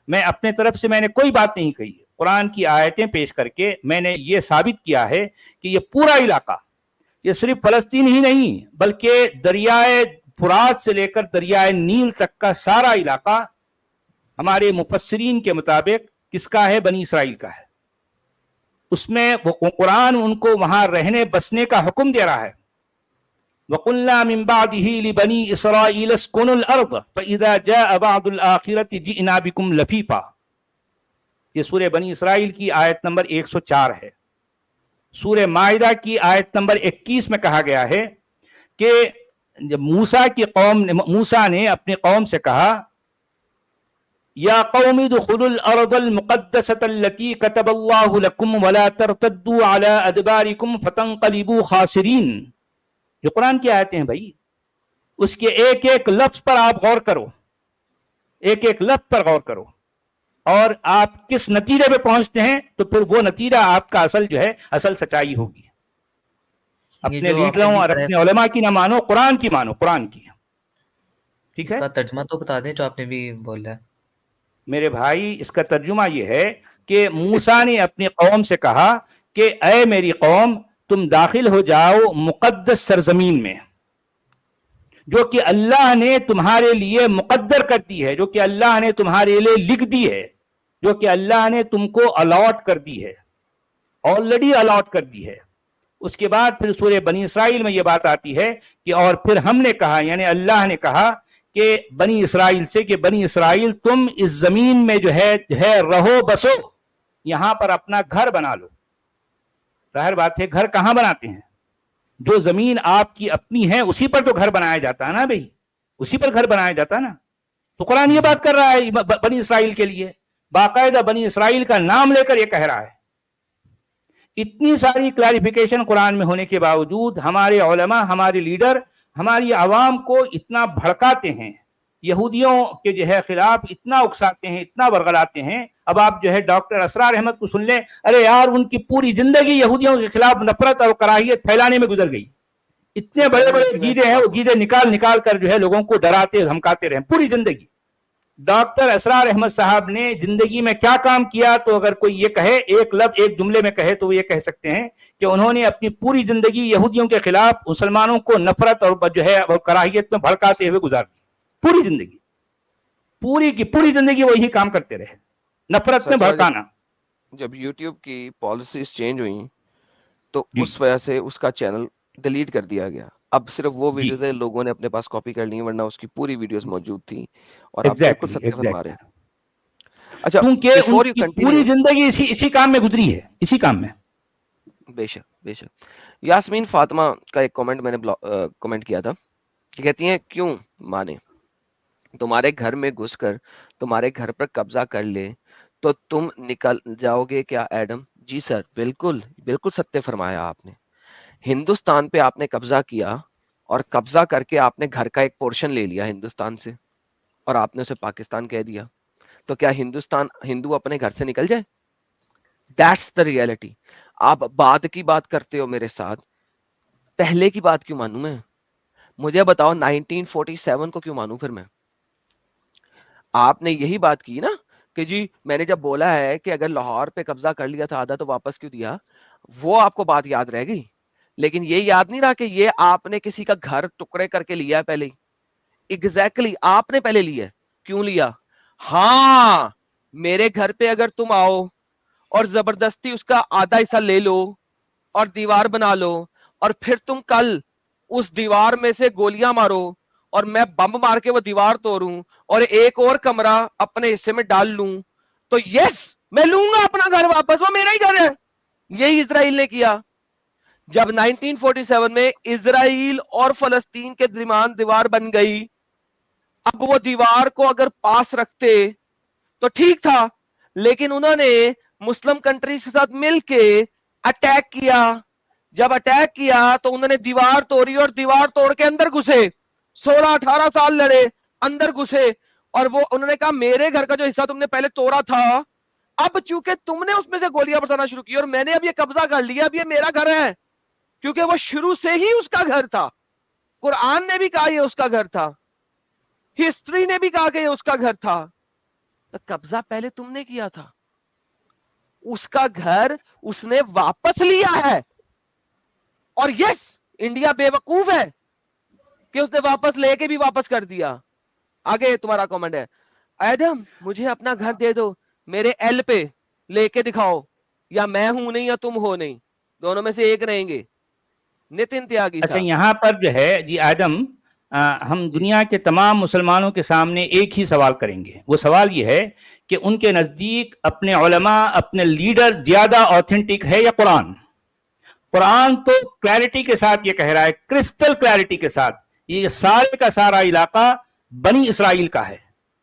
میں اپنے طرف سے میں نے کوئی بات نہیں کہی, قرآن کی آیتیں پیش کر کے میں نے یہ ثابت کیا ہے کہ یہ پورا علاقہ, یہ صرف فلسطین ہی نہیں بلکہ دریائے فرات سے لے کر دریائے نیل تک کا سارا علاقہ ہمارے مفسرین کے مطابق کس کا ہے؟ بنی اسرائیل کا ہے. اس میں قرآن ان کو وہاں رہنے بسنے کا حکم دے رہا ہے. وَقُلْنَا مِن بَعْدِهِ لِبَنِي إِسْرَائِيلَ اسْكُنُوا الْأَرْضَ فَإِذَا جَاءَ وَعْدُ الْآخِرَةِ جِئْنَا بِكُمْ لَفِيفًا. یہ سورہ بنی اسرائیل کی آیت نمبر 104 ہے. سورہ مائدہ کی آیت نمبر 21 میں کہا گیا ہے کہ جب موسیٰ نے اپنی قوم سے کہا یا قوم ادخلوا الارض المقدسۃ التي كتب اللہ لکم ولا ترتدوا على ادبارکم فتنقلبوا خاسرین. یہ قرآن کی آیتیں ہیں بھائی، اس کے ایک ایک لفظ پر آپ غور کرو، ایک ایک لفظ پر غور کرو، اور آپ کس نتیجے پہ پہنچتے ہیں تو پھر وہ نتیجہ آپ کا اصل جو ہے اصل سچائی ہوگی. اپنے لیڈروں اور اپنے علماء کی نہ مانو، قرآن کی مانو، قرآن کی. ٹھیک ہے، اس کا ترجمہ تو بتا دیں جو آپ نے بھی بولا ہے. میرے بھائی اس کا ترجمہ یہ ہے کہ موسیٰ نے اپنی قوم سے کہا کہ اے میری قوم، تم داخل ہو جاؤ مقدس سرزمین میں جو کہ اللہ نے تمہارے لیے مقدر کر دی ہے، جو کہ اللہ نے تمہارے لیے لکھ دی ہے، جو کہ اللہ نے تم کو الاٹ کر دی ہے، آلریڈی الاٹ کر دی ہے. اس کے بعد پھر سورہ بنی اسرائیل میں یہ بات آتی ہے کہ اور پھر ہم نے کہا، یعنی اللہ نے کہا کہ بنی اسرائیل سے کہ بنی اسرائیل تم اس زمین میں جو ہے رہو بسو، یہاں پر اپنا گھر بنا لو. ظاہر بات ہے گھر کہاں بناتے ہیں؟ جو زمین آپ کی اپنی ہے اسی پر تو گھر بنایا جاتا ہے نا بھائی، اسی پر گھر بنایا جاتا ہے نا. تو قرآن یہ بات کر رہا ہے بنی اسرائیل کے لیے، باقاعدہ بنی اسرائیل کا نام لے کر یہ کہہ رہا ہے. اتنی ساری کلیریفیکیشن قرآن میں ہونے کے باوجود ہمارے علماء، ہمارے لیڈر ہماری عوام کو اتنا بھڑکاتے ہیں، یہودیوں کے جو ہے خلاف اتنا اکساتے ہیں، اتنا ورغلاتے ہیں. اب آپ جو ہے ڈاکٹر اسرار احمد کو سن لیں، ارے یار ان کی پوری زندگی یہودیوں کے خلاف نفرت اور کراہیت پھیلانے میں گزر گئی. اتنے بڑے بڑے گیدے ہیں، وہ گیدے نکال کر جو ہے لوگوں کو ڈراتے دھمکاتے رہے پوری زندگی. ڈاکٹر اسرار احمد صاحب نے زندگی میں کیا کام کیا؟ تو اگر کوئی یہ کہے ایک لفظ ایک جملے میں کہے تو وہ یہ کہہ سکتے ہیں کہ انہوں نے اپنی پوری زندگی یہودیوں کے خلاف مسلمانوں کو نفرت اور جو ہے کراہیت میں بھڑکاتے ہوئے گزار دی. پوری زندگی، پوری کی پوری زندگی وہ یہی کام کرتے رہے، نفرت میں بھڑکانا. جب یوٹیوب کی پالیسیز چینج ہوئی تو اس وجہ سے اس کا چینل ڈیلیٹ کر دیا گیا. اب صرف وہ ویڈیوز ہیں لوگوں نے اپنے پاس کاپی کر لی، ورنہ اس کی پوری ویڈیوز موجود تھی. اور آپ بالکل ستیہ فرما رہے ہیں. اچھا، کیونکہ ان کی پوری زندگی اسی کام میں گزری ہے، اسی کام میں. بے شک بے شک. یاسمین فاطمہ کا ایک کمنٹ میں نے کمنٹ کیا تھا، کہتی ہیں کیوں مانے تمہارے گھر میں گھس کر تمہارے گھر پر قبضہ کر لے تو تم نکل جاؤ گے کیا ایڈم؟ جی سر، بالکل بالکل ستیہ فرمایا آپ نے. ہندوستان پہ آپ نے قبضہ کیا اور قبضہ کر کے آپ نے گھر کا ایک پورشن لے لیا ہندوستان سے اور آپ نے اسے پاکستان کہہ دیا. تو کیا ہندو اپنے گھر سے نکل جائے؟ That's the reality. آپ بعد کی بات کرتے ہو میرے ساتھ، پہلے کی بات کیوں مانوں میں؟ مجھے بتاؤ 1947 کو کیوں مانوں پھر میں؟ آپ نے یہی بات کی نا کہ جی میں نے جب بولا ہے کہ اگر لاہور پہ قبضہ کر لیا تھا آدھا تو واپس کیوں دیا، وہ آپ کو بات یاد رہ گئی. لیکن یہ یاد نہیں رہا کہ یہ آپ نے کسی کا گھر ٹکڑے کر کے لیا ہے پہلے. ایگزیکٹلی آپ نے پہلے لیا. کیوں لیا؟ ہاں، میرے گھر پہ اگر تم آؤ اور زبردستی اس کا آدھا حصہ لے لو اور دیوار بنا لو اور پھر تم کل اس دیوار میں سے گولیاں مارو اور میں بم مار کے وہ دیوار توڑوں اور ایک اور کمرہ اپنے حصے میں ڈال لوں، تو یس میں لوں گا اپنا گھر واپس، وہ میرا ہی گھر ہے. یہی اسرائیل نے کیا. جب 1947 میں اسرائیل اور فلسطین کے درمیان دیوار بن گئی، اب وہ دیوار کو اگر پاس رکھتے تو ٹھیک تھا، لیکن انہوں نے مسلم کنٹریز کے ساتھ مل کے اٹیک کیا. جب اٹیک کیا تو انہوں نے دیوار توڑی اور دیوار توڑ کے اندر گھسے، 16-18 سال لڑے، اندر گھسے، اور وہ انہوں نے کہا میرے گھر کا جو حصہ تم نے پہلے توڑا تھا، اب چونکہ تم نے اس میں سے گولیاں برسانا شروع کی اور میں نے اب یہ قبضہ کر لیا، اب یہ میرا گھر ہے، کیونکہ وہ شروع سے ہی اس کا گھر تھا. قرآن نے بھی کہا یہ اس کا گھر تھا، ہسٹری نے بھی کہا کہ یہ اس کا گھر تھا. تو قبضہ پہلے تم نے کیا تھا، اس کا گھر اس نے واپس لیا ہے. اور یس، انڈیا بے وقوف ہے کہ اس نے واپس لے کے بھی واپس کر دیا. آگے تمہارا کمنٹ ہے، ایڈم مجھے اپنا گھر دے دو، میرے ایل پہ لے کے دکھاؤ، یا میں ہوں نہیں یا تم ہو نہیں، دونوں میں سے ایک رہیں گے. نتن تیاگی اچھا، صاحب، یہاں پر جو ہے جی ایڈم، ہم دنیا کے تمام مسلمانوں کے سامنے ایک ہی سوال کریں گے. وہ سوال یہ ہے کہ ان کے نزدیک اپنے علماء، اپنے لیڈر زیادہ اوتھینٹک ہے یا قرآن؟ قرآن تو کلیرٹی کے ساتھ یہ کہہ رہا ہے، کرسٹل کلیرٹی کے ساتھ، یہ سارے کا سارا علاقہ بنی اسرائیل کا ہے،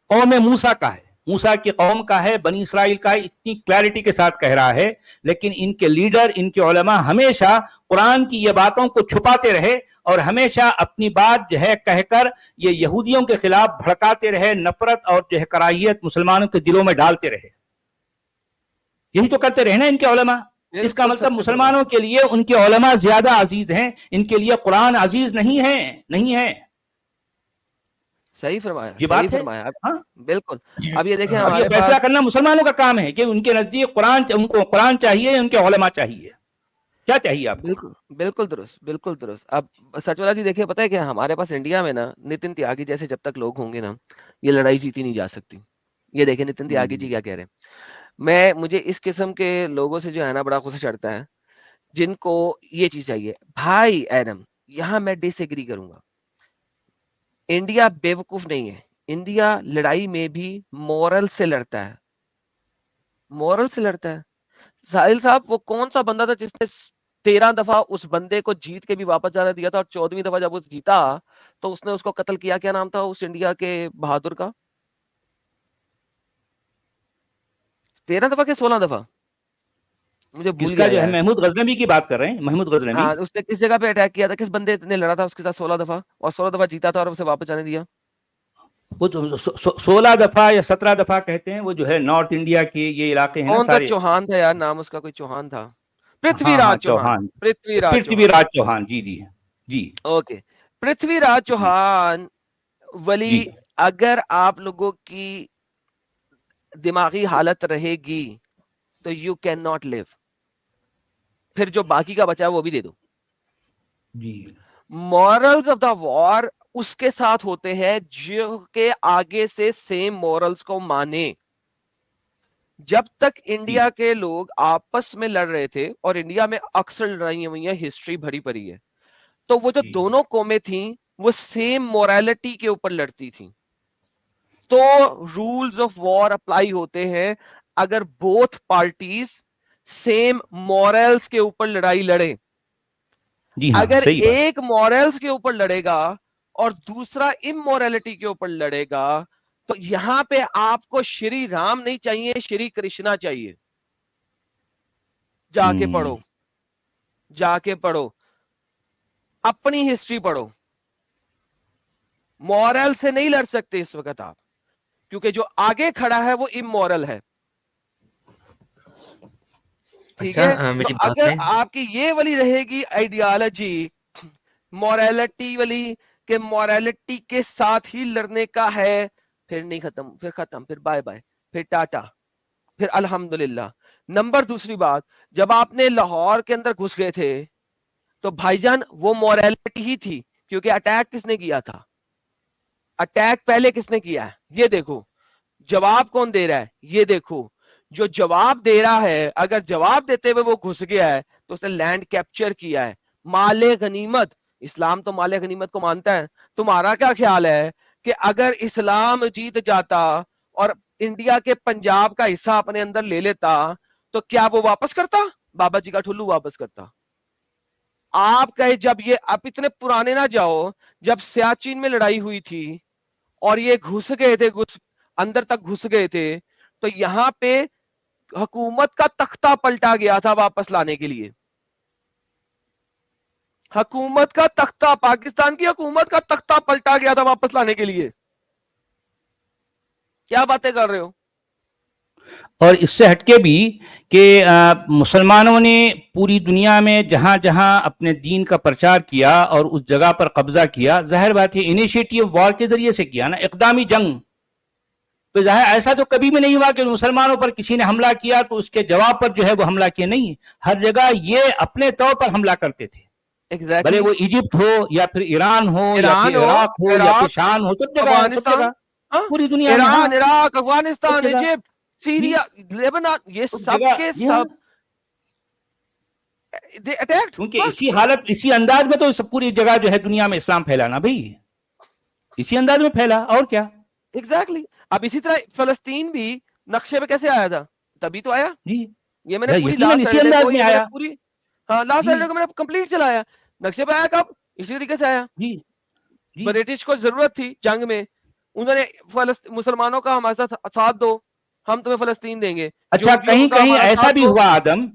قوم موسیٰ کا ہے، موسیٰ کی قوم کا ہے، بنی اسرائیل کا ہے، اتنی کلیئرٹی کے ساتھ کہہ رہا ہے. لیکن ان کے لیڈر، ان کے علماء ہمیشہ قرآن کی یہ باتوں کو چھپاتے رہے اور ہمیشہ اپنی بات جو ہے کہہ کر یہ یہودیوں کے خلاف بھڑکاتے رہے، نفرت اور جو ہے کراہیت مسلمانوں کے دلوں میں ڈالتے رہے. یہی تو کرتے رہے نا ان کے علماء. اس کا مطلب مسلمانوں کے لیے ان کے علماء زیادہ عزیز ہیں، ان کے لیے قرآن عزیز نہیں ہے. صحیح فرمایا، یہ صحیح بات ہے. فرمایا. ہاں، بالکل. اب یہ دیکھیں اب یہ ہمارے فیصلہ پاس کرنا مسلمانوں کا کام ہے کہ ان کے نزدیک قرآن، ان کو قرآن چاہیے، ان کے علماء چاہیے. کیا چاہیے آپ کو؟ بالکل بالکل درست، بالکل درست. اب سچولا جی دیکھیں، پتہ ہے کیا ہمارے پاس انڈیا میں نا نتن تیاگی جیسے جب تک لوگ ہوں گے نا یہ لڑائی جیتی نہیں جا سکتی. یہ دیکھیں نتن تیاگی جی کیا کہہ رہے ہیں. مجھے اس قسم کے لوگوں سے جو ہے نا بڑا غصہ چڑھتا ہے جن کو یہ چیز چاہیے. بھائی ایڈم، یہاں میں ڈس ایگری کروں گا. انڈیا بیوقوف نہیں ہے. انڈیا لڑائی میں بھی مورل سے لڑتا ہے، مورل سے لڑتا ہے. ساحل صاحب وہ کون سا بندہ تھا جس نے 13 دفعہ اس بندے کو جیت کے بھی واپس جانے دیا تھا، اور 14ویں دفعہ جب وہ جیتا تو اس نے اس کو قتل کیا؟ کیا نام تھا اس انڈیا کے بہادر کا؟ 13 دفعہ کہ 16 دفعہ مجھے کس بھول کا گیا جو ہے؟ یار. محمود غزنوی کی بات کر رہے ہیں؟ محمود غزنوی. ہاں، اس نے کس جگہ پہ اٹیک کیا تھا؟ کس بندے نے لڑا تھا اس کے ساتھ 16 دفعہ اور 16 دفعہ جیتا تھا اور اسے واپس جانے دیا؟ وہ 16 دفعہ یا 17 دفعہ کہتے ہیں. وہ جو ہے نارتھ انڈیا کے یہ علاقے ہیں نا کون سا سارے. چوہان تھا یار، نام اس کا کوئی چوہان تھا، پرتھوی ہاں راج چوہان. چوہان، پرتھوی راج پرتھوی چوہان. راج چوہان. جی جی جی اوکے، پرتھوی راج جی چوہان. ولی جی. اگر آپ لوگوں کی دماغی حالت رہے گی تو یو کین ناٹ لیو. پھر جو باقی کا بچا ہے وہ بھی دے دو. جی مورلز آف دا وار اس کے ساتھ ہوتے ہیں جو کہ آگے سے سیم مورلز کو مانے. جب تک انڈیا کے لوگ آپس میں لڑ رہے تھے، اور انڈیا میں اکثر لڑائیاں ہوئی ہیں، ہسٹری بھری پڑی ہے، تو وہ جو دونوں قومیں تھیں وہ سیم مورالٹی کے اوپر لڑتی تھیں. تو رولز آف وار اپلائی ہوتے ہیں اگر بوتھ پارٹیز سیم مورلز کے اوپر لڑائی لڑے. جی ہاں، اگر صحیح بات. ایک مورلز کے اوپر لڑے گا اور دوسرا امورالٹی کے اوپر لڑے گا تو یہاں پہ آپ کو شری رام نہیں چاہیے، شری کرشنا چاہیے. جا کے پڑھو، جا کے پڑھو، اپنی ہسٹری پڑھو. مورل سے نہیں لڑ سکتے اس وقت آپ، کیونکہ جو آگے کھڑا ہے وہ امورل ہے. ٹھیک ہے؟ اچھا، تو میری بات اگر ہے. آپ کی یہ والی رہے گی آئیڈیالوجی مورالٹی والی کہ مورالٹی کے ساتھ ہی لڑنے کا ہے، پھر نہیں ختم، پھر ختم، پھر بائے بائے، پھر ٹاٹا، پھر الحمدللہ. نمبر دوسری بات، جب آپ نے لاہور کے اندر گھس گئے تھے تو بھائی جان وہ مورالٹی ہی تھی، کیونکہ اٹیک کس نے کیا تھا؟ اٹیک پہلے کس نے کیا ہے؟ یہ دیکھو. جواب کون دے رہا ہے؟ یہ دیکھو. جو جواب دے رہا ہے، اگر جواب دیتے ہوئے وہ گھس گیا ہے تو اس نے لینڈ کیپچر کیا ہے. مال غنیمت، اسلام تو مال غنیمت کو مانتا ہے. تمہارا کیا خیال ہے کہ اگر اسلام جیت جاتا اور انڈیا کے پنجاب کا حصہ اپنے اندر لے لیتا تو کیا وہ واپس کرتا؟ بابا جی کا ٹھلو واپس کرتا. آپ کہے جب یہ اب اتنے پرانے نہ جاؤ، جب سیاچین میں لڑائی ہوئی تھی اور یہ گھس گئے تھے، اندر تک گھس گئے تھے، تو یہاں پہ حکومت کا تختہ پلٹا گیا تھا واپس لانے کے لیے. حکومت کا تختہ، پاکستان کی حکومت کا تختہ پلٹا گیا تھا واپس لانے کے لیے. کیا باتیں کر رہے ہو؟ اور اس سے ہٹ کے بھی کہ مسلمانوں نے پوری دنیا میں جہاں جہاں اپنے دین کا پرچار کیا اور اس جگہ پر قبضہ کیا، ظاہر بات ہے انیشیٹو وار کے ذریعے سے کیا نا، اقدامی جنگ. تو ظاہر ایسا تو کبھی بھی نہیں ہوا کہ مسلمانوں پر کسی نے حملہ کیا تو اس کے جواب پر جو ہے وہ حملہ کیا. نہیں، ہر جگہ یہ اپنے طور پر حملہ کرتے تھے. بھلے وہ ایجپٹ ہو یا پھر ایران ہو یا پھر عراق ہو یا پھر شام ہو، سب جگہ، سب افغانستان، جگہ پوری دنیا میں. ایران، عراق، سب افغانستان، جگہ ایجپٹ، سیریا، لیبنان، یہ سب سب جگہ. کے سب اٹیکٹ. کیونکہ اسی حالت، اسی انداز میں تو سب پوری جگہ جو ہے دنیا میں اسلام پھیلانا بھائی، اسی انداز میں پھیلا. اور کیا؟ ایگزیکٹلی. اب اسی طرح فلسطین بھی نقشے پہ کیسے آیا تھا؟ تبھی تو آیا. جی یہ میں نے پوری یقیناً لاسٹ اسی سیٹرڈے انداز کو، میں یہ میں نے آیا. پوری لاسٹ جی سیٹرڈے کو میں نے کمپلیٹ چلایا. نقشے پہ آیا کب؟ اسی طریقے سے آیا. جی جی برٹش کو ضرورت تھی جنگ میں, انہوں نے مسلمانوں کا ہمارے ساتھ دو, ہم تمہیں فلسطین دیں گے. اچھا کہیں کا کہیں ہمارا ایسا ساتھ بھی دو. ہوا آدم,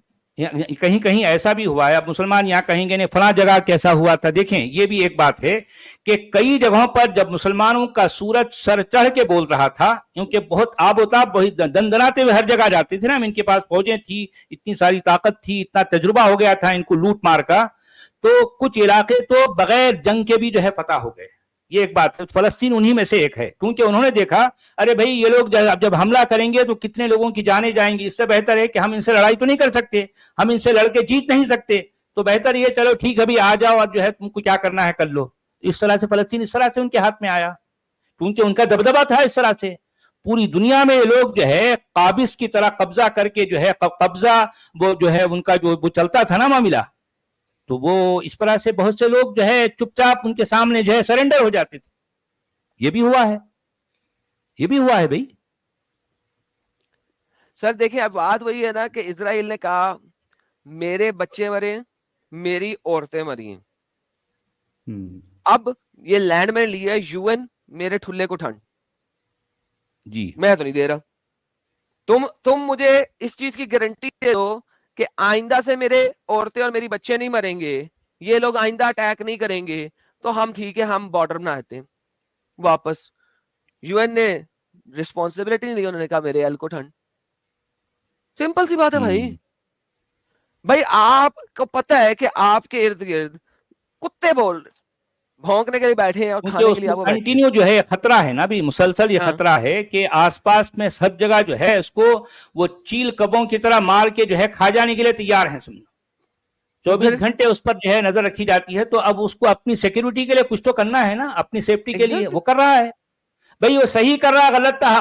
کہیں کہیں ایسا بھی ہوا ہے, اب مسلمان یہاں کہیں گے نہیں فلاں جگہ کیسا ہوا تھا. دیکھیں یہ بھی ایک بات ہے کہ کئی جگہوں پر جب مسلمانوں کا سورج سر چڑھ کے بول رہا تھا, کیونکہ بہت آب و تاب بہت دندناتے ہوئے ہر جگہ جاتے تھے نا, ان کے پاس فوجیں تھی, اتنی ساری طاقت تھی, اتنا تجربہ ہو گیا تھا ان کو لوٹ مار کا, تو کچھ علاقے تو بغیر جنگ کے بھی جو ہے فتح ہو گئے. یہ ایک بات ہے, فلسطین انہی میں سے ایک ہے, کیونکہ انہوں نے دیکھا ارے بھائی یہ لوگ جب حملہ کریں گے تو کتنے لوگوں کی جانیں جائیں گی, اس سے بہتر ہے کہ ہم ان سے لڑائی تو نہیں کر سکتے, ہم ان سے لڑ کے جیت نہیں سکتے, تو بہتر یہ چلو ٹھیک ہے بھی آ جاؤ اور جو ہے تم کو کیا کرنا ہے کر لو. اس طرح سے فلسطین اس طرح سے ان کے ہاتھ میں آیا, کیونکہ ان کا دبدبہ تھا اس طرح سے. پوری دنیا میں یہ لوگ جو ہے قابض کی طرح قبضہ کر کے جو ہے قبضہ وہ جو ہے ان کا جو وہ چلتا تھا نا معاملہ, تو وہ اس طرح سے بہت سے لوگ جو ہے چپ چاپ ان کے سامنے جو ہے سرنڈر ہو جاتے تھے. یہ بھی ہوا ہے, یہ بھی ہوا ہے بھائی. سر دیکھیں اب بات وہی ہے نا کہ اسرائیل نے کہا میرے بچے مرے, میری عورتیں مری ہیں, اب یہ لینڈ میں لیا یو این, میرے ٹھلے کو ٹھنڈ, جی میں تو نہیں دے رہا. تم مجھے اس چیز کی گارنٹی دے دو کہ آئندہ سے میرے عورتیں اور میری بچے نہیں مریں گے, یہ لوگ آئندہ اٹیک نہیں کریں گے, تو ہم ٹھیک ہے ہم بارڈر بنا دیتے ہیں واپس. یو این نے رسپانسبلٹی نہیں لی, انہوں نے کہا میرے ایل کو ٹھنڈ. سمپل سی بات ہے بھائی آپ کو پتا ہے کہ آپ کے ارد گرد کتے بول بھونکنے کے لیے بیٹھے ہیں اور کھانے کے لیے آپ کو بیٹھے ہیں. کنٹینیو جو ہے خطرہ ہے نا بھی, مسلسل یہ خطرہ ہے کہ آس پاس میں سب جگہ جو ہے اس کو وہ چیل کبوں کی طرح مار کے جو ہے کھا جانے کے لیے تیار ہیں. سننا 24 گھنٹے اس پر جو ہے نظر رکھی جاتی ہے, تو اب اس کو اپنی سیکیورٹی کے لیے کچھ تو کرنا ہے نا, اپنی سیفٹی کے لیے وہ کر رہا ہے. بھائی وہ صحیح کر رہا ہے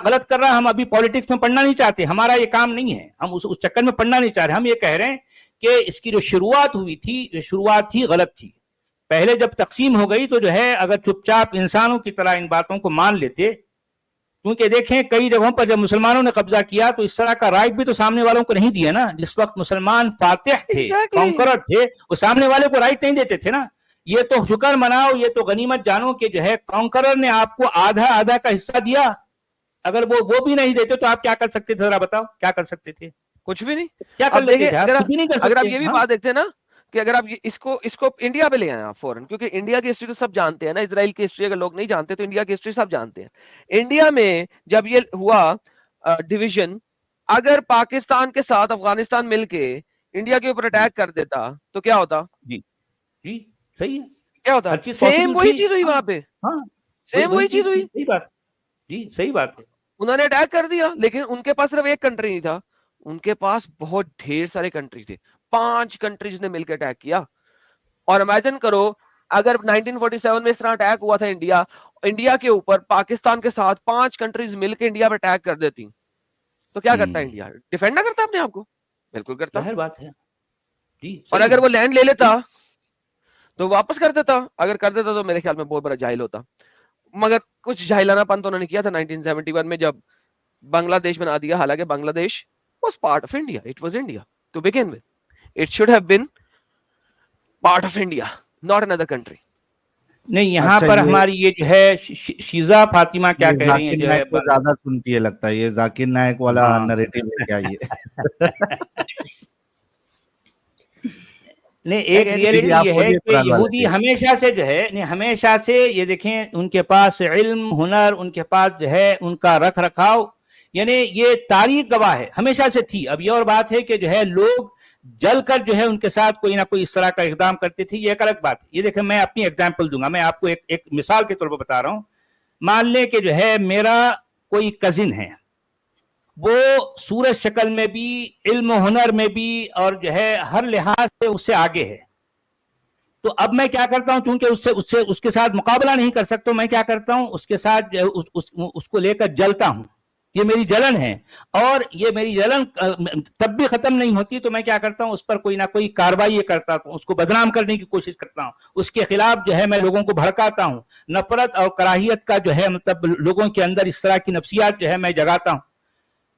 غلط کر رہا ہے, ہم ابھی پالیٹکس میں پڑھنا نہیں چاہتے, ہمارا یہ کام نہیں ہے, ہم اس چکر میں پڑھنا نہیں چاہ رہے. ہم یہ کہہ رہے ہیں کہ اس کی جو شروعات ہوئی تھی یہ شروعات ہی غلط تھی. پہلے جب تقسیم ہو گئی تو جو ہے اگر چپ چاپ انسانوں کی طرح ان باتوں کو مان لیتے, کیونکہ دیکھیں کئی جگہوں پر جب مسلمانوں نے قبضہ کیا تو اس طرح کا رائٹ بھی تو سامنے والوں کو نہیں دیا نا. جس وقت مسلمان فاتح تھے, کانکرر تھے, وہ سامنے والے کو رائٹ نہیں دیتے تھے نا. یہ تو شکر مناؤ, یہ تو غنیمت جانو کہ جو ہے کانکرر نے آپ کو آدھا کا حصہ دیا. اگر وہ بھی نہیں دیتے تو آپ کیا کر سکتے تھے, ذرا بتاؤ کیا کر سکتے تھے؟ کچھ بھی نہیں. کیا کر لیتے تھے؟ اگر آپ یہ بھی بات دیکھتے ہیں نا کہ اگر آپ اس کو انڈیا پہ لے آئے آپ فوراً, کیونکہ انڈیا کی ہسٹری تو سب جانتے ہیں نا, اسرائیل کی ہسٹری اگر لوگ نہیں جانتے تو انڈیا کی ہسٹری سب جانتے ہیں. انڈیا میں جب یہ ہوا ڈویژن, اگر پاکستان کے ساتھ افغانستان مل کے انڈیا کے اوپر اٹیک کر دیتا تو کیا ہوتا؟ جی جی صحیح ہے, کیا ہوتا؟ سیم وہی چیز ہوئی وہاں پہ, سیم وہی چیز ہوئی. صحیح بات جی, صحیح بات ہے. انہوں نے اٹیک کر دیا, لیکن ان کے پاس صرف ایک کنٹری نہیں تھا, ان کے پاس بہت ڈھیر سارے کنٹری تھے. 5 کنٹریز نے مل کے اٹیک کیا. اور امیجن کرو اگر 1947 میں اس طرح اٹیک ہوا تھا انڈیا کے اوپر, پاکستان کے ساتھ 5 کنٹریز مل کے انڈیا پہ اٹیک کر دیتی تو کیا کرتا انڈیا؟ ڈیفینڈ نہ کرتا اپنے آپ کو؟ بالکل کرتا. ظاہر بات ہے جی. اور اگر وہ لینڈ لے لیتا تو واپس کر دیتا, اگر کر دیتا تو میرے خیال میں بہت بڑا جاہل ہوتا. مگر کچھ جاہلانہ پن تو انہوں نے کیا تھا 1971 میں جب بنگلہ دیش بنا دیا. حالانکہ بنگلہ دیش was part of India. It was India to begin with. It should have been part of India, not another country. نہیں یہاں پر ہماری یہ جو ہے شیزا فاطمہ کیا کہہ رہی ہیں, جو ہے زیادہ سنتی ہے لگتا ہے یہ ذاکر نائک والا نریٹو ہے کیا یہ؟ نہیں, ایک ریئلٹی یہ ہے کہ یہودی ہمیشہ سے جو ہے, ہمیشہ سے یہ دیکھیں ان کے پاس علم ہنر, ان کے پاس جو ہے ان کا رکھ رکھاؤ, یعنی یہ تاریخ گواہ ہے, ہمیشہ سے تھی. اب یہ اور بات ہے کہ جو ہے لوگ جل کر جو ہے ان کے ساتھ کوئی نہ کوئی اس طرح کا اقدام کرتے تھے, یہ ایک الگ بات ہے. یہ دیکھیں میں اپنی ایگزامپل دوں گا, میں آپ کو ایک مثال کے طور پر بتا رہا ہوں. مان لیں کہ جو ہے میرا کوئی کزن ہے, وہ صورت شکل میں بھی, علم و ہنر میں بھی, اور جو ہے ہر لحاظ سے اس سے آگے ہے. تو اب میں کیا کرتا ہوں, چونکہ اس کے ساتھ مقابلہ نہیں کر سکتا, میں کیا کرتا ہوں اس کے ساتھ اس کو لے کر جلتا ہوں. یہ میری جلن ہے, اور یہ میری جلن تب بھی ختم نہیں ہوتی, تو میں کیا کرتا ہوں اس پر کوئی نہ کوئی کارروائی کرتا ہوں, اس کو بدنام کرنے کی کوشش کرتا ہوں, اس کے خلاف جو ہے میں لوگوں کو بھڑکاتا ہوں, نفرت اور کراہیت کا جو ہے مطلب لوگوں کے اندر اس طرح کی نفسیات جو ہے میں جگاتا ہوں.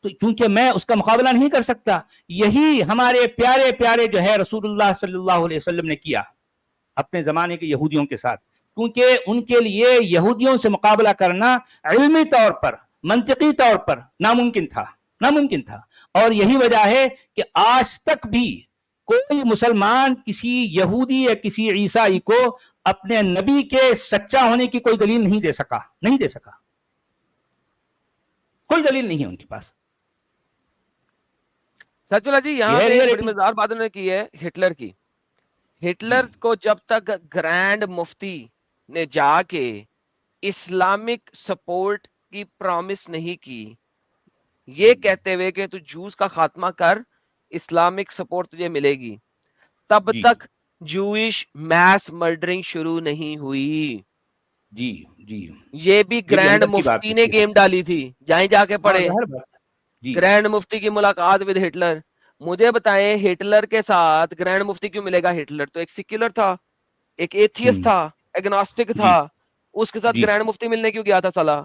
تو کیونکہ میں اس کا مقابلہ نہیں کر سکتا. یہی ہمارے پیارے پیارے جو ہے رسول اللہ صلی اللہ علیہ وسلم نے کیا اپنے زمانے کے یہودیوں کے ساتھ. کیونکہ ان کے لیے یہودیوں سے مقابلہ کرنا علمی طور پر منطقی طور پر ناممکن تھا. اور یہی وجہ ہے کہ آج تک بھی کوئی مسلمان کسی یہودی یا کسی عیسائی کو اپنے نبی کے سچا ہونے کی کوئی دلیل نہیں دے سکا. کوئی دلیل نہیں ہے ان کے پاس. سچ اللہ جی یہاں پہ بڑی مزدار بات انہوں نے کی ہے ہٹلر کی. ہٹلر کو جب تک گرینڈ مفتی نے جا کے اسلامک سپورٹ کی پرومس نہیں کی یہ کہتے ہوئے کہ تو جوز کا خاتمہ کر اسلامک سپورٹ تجھے ملے گی, تب تک جوئش میس مرڈرنگ شروع نہیں ہوئی. جی یہ بھی گرینڈ مفتی نے گیم ڈالی تھی, جائیں جا کے پڑھے گرینڈ مفتی کی ملاقات ود ہٹلر. مجھے بتائیں ہٹلر کے ساتھ گرینڈ مفتی کیوں ملے گا؟ ہٹلر تو ایک سیکولر تھا, ایک ایتھیسٹ تھا, ایگنوسٹک تھا, اس کے ساتھ گرینڈ مفتی ملنے کیوں گیا تھا سلا؟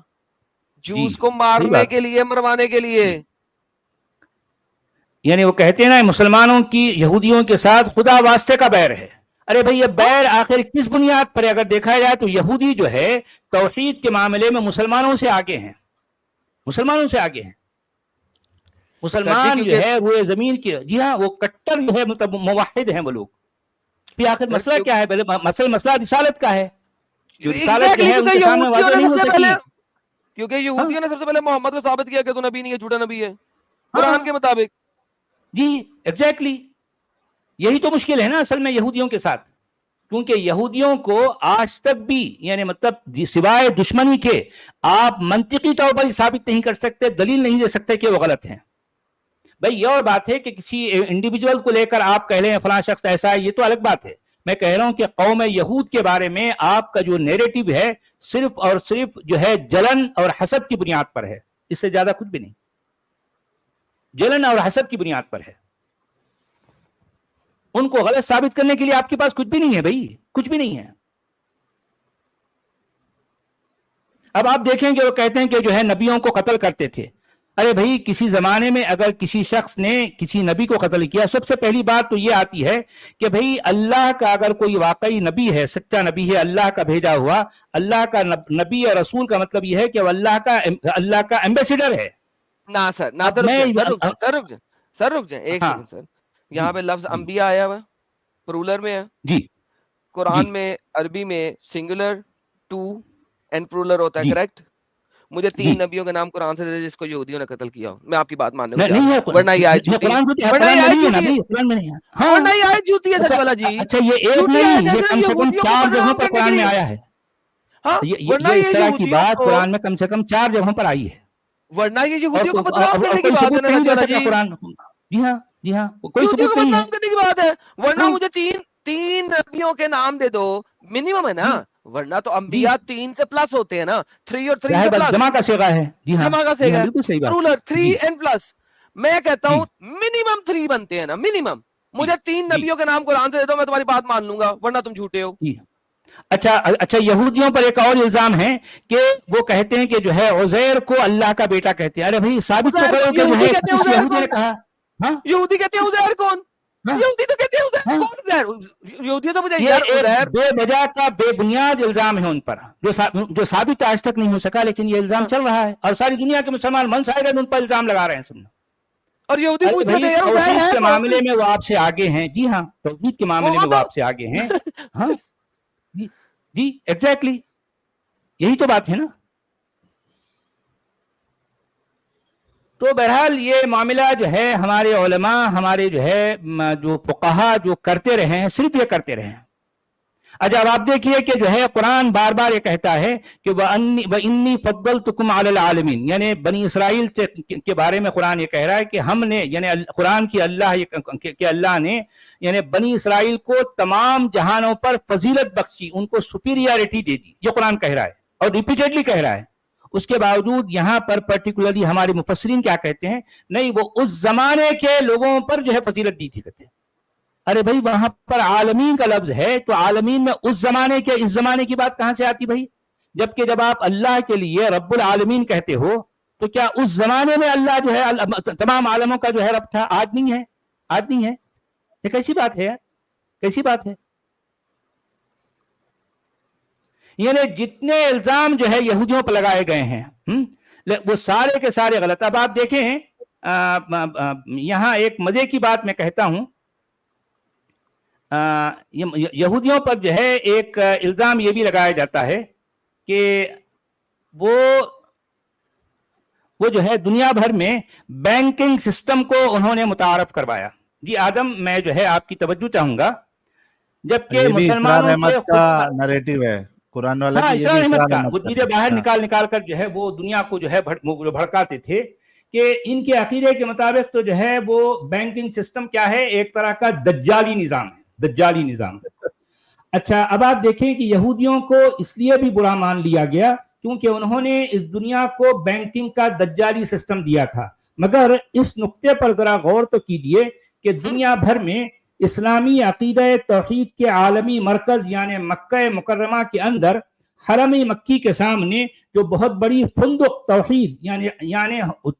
جوس کو مارنے کے لیے, مروانے کے لیے. یعنی وہ کہتے ہیں نا مسلمانوں کی یہودیوں کے ساتھ خدا واسطے کا بیر ہے. ارے بھائی یہ بیر آخر کس بنیاد پر اگر دیکھا جائے تو یہودی جو ہے توحید کے معاملے میں مسلمانوں سے آگے ہیں. مسلمان جو ہے روئے زمین کے, جی ہاں وہ کٹر جو ہے مطلب موحد ہیں وہ لوگ. پھر آخر مسئلہ کیا ہے؟ پہلے مسئلہ رسالت کا ہے. جو رسالت جو ہے ان کے سامنے واضح نہیں ہو سکی, کیونکہ یہودیوں نے سب سے پہلے محمد کو ثابت کیا کہ تو نبی نہیں ہے, جھوٹا نبی ہے قرآن کے مطابق. جی ایگزیکٹلی یہی تو مشکل ہے نا اصل میں یہودیوں کے ساتھ, کیونکہ یہودیوں کو آج تک بھی یعنی مطلب سوائے دشمنی کے آپ منطقی طور پر ثابت نہیں کر سکتے, دلیل نہیں دے سکتے کہ وہ غلط ہیں. بھائی یہ اور بات ہے کہ کسی انڈیویجول کو لے کر آپ کہہ لیں فلاں شخص ایسا ہے, یہ تو الگ بات ہے. میں کہہ رہا ہوں کہ قوم یہود کے بارے میں آپ کا جو نیریٹو ہے صرف اور صرف جو ہے جلن اور حسد کی بنیاد پر ہے, اس سے زیادہ کچھ بھی نہیں. جلن اور حسد کی بنیاد پر ہے. ان کو غلط ثابت کرنے کے لیے آپ کے پاس کچھ بھی نہیں ہے بھائی, کچھ بھی نہیں ہے. اب آپ دیکھیں کہ وہ کہتے ہیں کہ جو ہے نبیوں کو قتل کرتے تھے. ارے بھائی کسی زمانے میں اگر کسی شخص نے کسی نبی کو قتل کیا, سب سے پہلی بات تو یہ آتی ہے کہ بھئی اللہ کا اگر کوئی واقعی نبی ہے, سچا نبی ہے, اللہ کا بھیجا ہوا, اللہ کا نبی اور رسول کا مطلب یہ ہے کہ وہ اللہ کا ایمبیسیڈر ہے. نہ سر رک جائیں ایک سیکنڈ سر. یہاں پہ لفظ انبیاء آیا ہوا پرولر میں ہے. جی قرآن میں عربی میں سنگولر ٹو اینڈ پرولر ہوتا ہے, کریکٹ؟ مجھے 3 نبیوں کے نام قرآن سے دے جس کو یہودیوں نے قتل کیا ہو. میں آپ کی بات ماننے کو تیار ہوں, ورنہ یہ آیت جھوٹی ہے, ورنہ یہ آیت جھوٹی ہے. سچ والا جی اچھا یہ ایک نہیں, یہ کم سے کم 4 جگہوں پر قرآن میں آیا ہے. یہ اس طرح کی بات قرآن میں کم سے کم 4 جگہوں پر آئی ہے. ورنہ یہ یہودیوں کو بدنام کرنے کی بات ہے نا سچ والا جی. جی ہاں کوئی ثبوت نہیں ہے. بدنام کرنے کی بات ہے. ورنہ مجھے 3 نبیوں کے نام دے دو, منیمم ہے نا. ورنہ تو انبیاء 3 سے پلس ہوتے ہیں نا, 3 اور 3 سے پلس جمع کا صیغہ ہے. جی ہاں جمع کا صیغہ ہے, بالکل صحیح بات. Roller 3 and plus. میں کہتا ہوں منیمم 3 بنتے ہیں نا, منیمم. مجھے 3 نبیوں کے نام قرآن سے دے دو, میں تمہاری بات مان لوں گا, ورنہ تم جھوٹے ہو. اچھا یہودیوں پر ایک اور الزام ہے کہ وہ کہتے ہیں کہ جو ہے عزیر کو اللہ کا بیٹا کہتے ہیں. ارے بھائی ثابت تو کرو کہ جو ہے کس یہودی نے کہا. یہودی کہتے ہیں عزیر کون؟ یہودی تو کہتے ہیں عزیر کون؟ عزیر یہودی تو مجھے یار عزیر بے وجہ کا بے بنیاد الزام ہے ان پر جو ثابت آج تک نہیں ہو سکا, لیکن یہ الزام چل رہا ہے اور ساری دنیا کے مسلمان من سائے ان پر الزام لگا رہے ہیں. سننا اور یہودی پوچھتے ہیں یار توحید کے معاملے میں وہ آپ سے آگے ہیں. جی ہاں توحید کے معاملے میں وہ آپ سے آگے ہیں. ہاں جی ایگزیکٹلی یہی تو بات ہے نا. تو بہرحال یہ معاملہ جو ہے ہمارے علماء, ہمارے جو ہے جو فقہا جو کرتے رہے ہیں, صرف یہ کرتے رہے ہیں. اچھا اب آپ دیکھیے کہ جو ہے قرآن بار بار یہ کہتا ہے کہ وَإِنِّي فَضَّلْتُكُمْ عَلَى الْعَالَمِينَ, یعنی بنی اسرائیل کے بارے میں قرآن یہ کہہ رہا ہے کہ ہم نے یعنی قرآن کی اللہ نے یعنی بنی اسرائیل کو تمام جہانوں پر فضیلت بخشی, ان کو سپیریارٹی دے دی. یہ قرآن کہہ رہا ہے اور ریپیٹیڈلی کہہ رہا ہے. اس کے باوجود یہاں پر پرٹیکولرلی ہمارے مفسرین کیا کہتے ہیں, نہیں وہ اس زمانے کے لوگوں پر جو ہے فضیلت دی تھی. کہتے ہیں ارے بھائی وہاں پر عالمین کا لفظ ہے, تو عالمین میں اس زمانے کے اس زمانے کی بات کہاں سے آتی بھائی؟ جبکہ جب آپ اللہ کے لیے رب العالمین کہتے ہو تو کیا اس زمانے میں اللہ جو ہے تمام عالموں کا جو ہے رب تھا؟ آج نہیں ہے, آج نہیں ہے. یہ کیسی بات ہے یار, کیسی بات ہے؟ یعنی جتنے الزام جو ہے یہودیوں پر لگائے گئے ہیں وہ سارے کے سارے غلط. اب آپ دیکھیں یہاں ایک مزے کی بات میں کہتا ہوں, یہودیوں پر جو ہے ایک الزام یہ بھی لگایا جاتا ہے کہ وہ جو ہے دنیا بھر میں بینکنگ سسٹم کو انہوں نے متعارف کروایا. جی آدم, میں جو ہے آپ کی توجہ چاہوں گا, جبکہ مسلمانوں کے کا نریٹو ہے قرآن والا, ہاں اسرار احمد کا, وہ چیزیں باہر ہاں. نکال کر جو ہے وہ دنیا کو جو ہے بھڑکاتے تھے کہ ان کے عقیدے کے مطابق تو جو ہے وہ بینکنگ سسٹم کیا ہے, ایک طرح کا دجالی نظام ہے, دجالی نظام. اچھا اب آپ دیکھیں کہ یہودیوں کو اس لیے بھی برا مان لیا گیا کیونکہ انہوں نے اس دنیا کو بینکنگ کا دجالی سسٹم دیا تھا. مگر اس نقطے پر ذرا غور تو کیجئے کہ دنیا بھر میں اسلامی عقیدہ توحید کے عالمی مرکز یعنی مکہ مکرمہ کے اندر حرم مکی کے سامنے جو بہت بڑی فندق توحید یعنی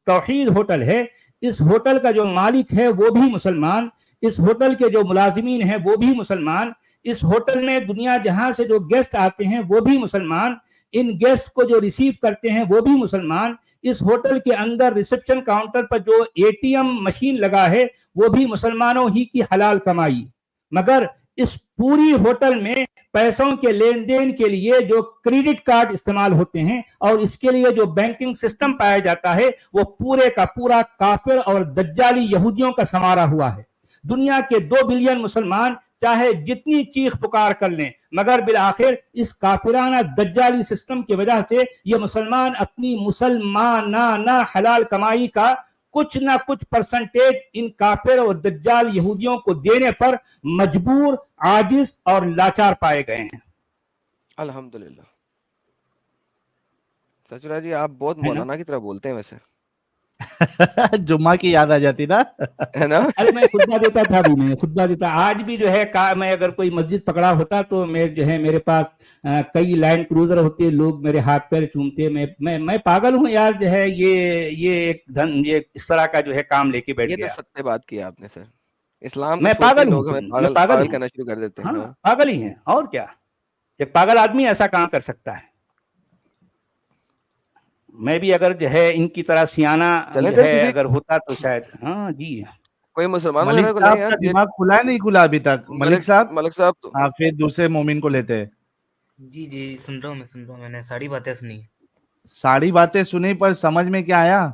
توحید ہوٹل ہے, اس ہوٹل کا جو مالک ہے وہ بھی مسلمان, اس ہوٹل کے جو ملازمین ہیں وہ بھی مسلمان, اس ہوٹل میں دنیا جہاں سے جو گیسٹ آتے ہیں وہ بھی مسلمان, ان گیسٹ کو جو ریسیو کرتے ہیں وہ بھی مسلمان, اس ہوٹل کے اندر ریسپشن کاؤنٹر پر جو ATM مشین لگا ہے وہ بھی مسلمانوں ہی کی حلال کمائی. مگر اس پوری ہوٹل میں پیسوں کے لین دین کے لیے جو کریڈٹ کارڈ استعمال ہوتے ہیں اور اس کے لیے جو بینکنگ سسٹم پایا جاتا ہے وہ پورے کا پورا کافر اور دجالی یہودیوں کا سنوارا ہوا ہے. دنیا کے 2 بلین مسلمان چاہے جتنی چیخ پکار کر لیں مگر بالآخر اس کافرانہ دجالی سسٹم کی وجہ سے یہ مسلمان اپنی مسلمانانہ حلال کمائی کا کچھ نہ کچھ پرسنٹیج ان کافر اور دجال یہودیوں کو دینے پر مجبور, عاجز اور لاچار پائے گئے ہیں. الحمدللہ. سچورا جی آپ بہت مولانا کی طرح بولتے ہیں ویسے. جمعہ کی یاد آ جاتی نا, ہے نا. ارے میں خطبہ دیتا تھا بھی, میں خطبہ دیتا آج بھی جو ہے, میں اگر کوئی مسجد پکڑا ہوتا تو میں جو ہے میرے پاس کئی لینڈ کروزر ہوتے, لوگ میرے ہاتھ پیر چومتے, میں پاگل ہوں یار جو ہے یہ اس طرح کا جو ہے کام لے کے بیٹھ گیا. یہ تو سچ بات کی آپ نے سر. اسلام میں پاگل ہوں, پاگل کہنا شروع کر دیتے ہیں. پاگل ہی ہیں اور کیا, ایک پاگل آدمی ایسا کام کر سکتا ہے. میں بھی اگر جو ہے ان کی طرح سیانہ جو ہے اگر ہوتا تو شاید. ہاں جی, کوئی مسلمان ملک صاحب کا دماغ کھلا نہیں کھلا ابھی تک. ملک صاحب آپ پھر دوسرے مومن کو لیتے ہیں. جی سن رہا ہوں, میں نے ساری باتیں سنی. ساری باتیں سنی پر سمجھ میں کیا آیا؟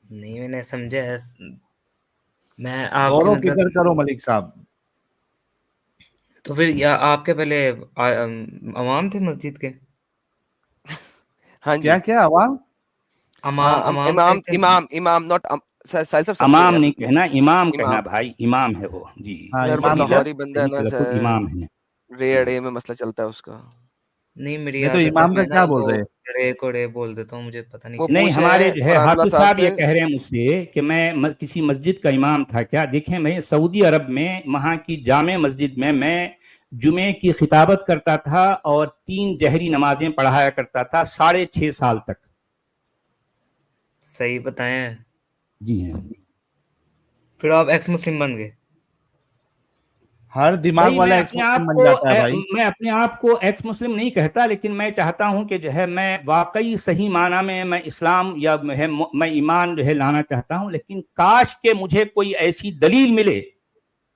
نہیں میں نے سمجھا ہے. میں آپ غور و فکر کرو ملک صاحب. تو پھر آپ کے پہلے عوام تھے مسجد کے؟ کیا عوام؟ امام ناٹ امام نہیں کہنا, امام کہنا بھائی, امام ہے وہ. جی لاہوری بندہ ہے نا, امام ہے. ریڑے میں مسئلہ چلتا ہے اس کا. نہیں میری تو امام کا کیا بول رہے ہیں, کوڑے بول دیتا ہوں, مجھے پتہ نہیں. نہیں ہمارے جو ہے حافظ صاحب یہ کہہ رہے ہیں مجھ سے کہ میں کسی مسجد کا امام تھا کیا. دیکھیں میں سعودی عرب میں وہاں کی جامع مسجد میں جمعے کی خطابت کرتا تھا اور 3 جہری نمازیں پڑھایا کرتا تھا 6.5 سال تک. صحیح بتائیں. جی ہیں. پھر آپ ایکس مسلم بن گئے. ہر دماغ والا ایکس مسلم بن جاتا ہے بھائی. میں اپنے آپ کو ایکس مسلم نہیں کہتا, لیکن میں چاہتا ہوں کہ جو ہے میں واقعی صحیح معنی میں اسلام یا میں ایمان جو ہے لانا چاہتا ہوں, لیکن کاش کہ مجھے کوئی ایسی دلیل ملے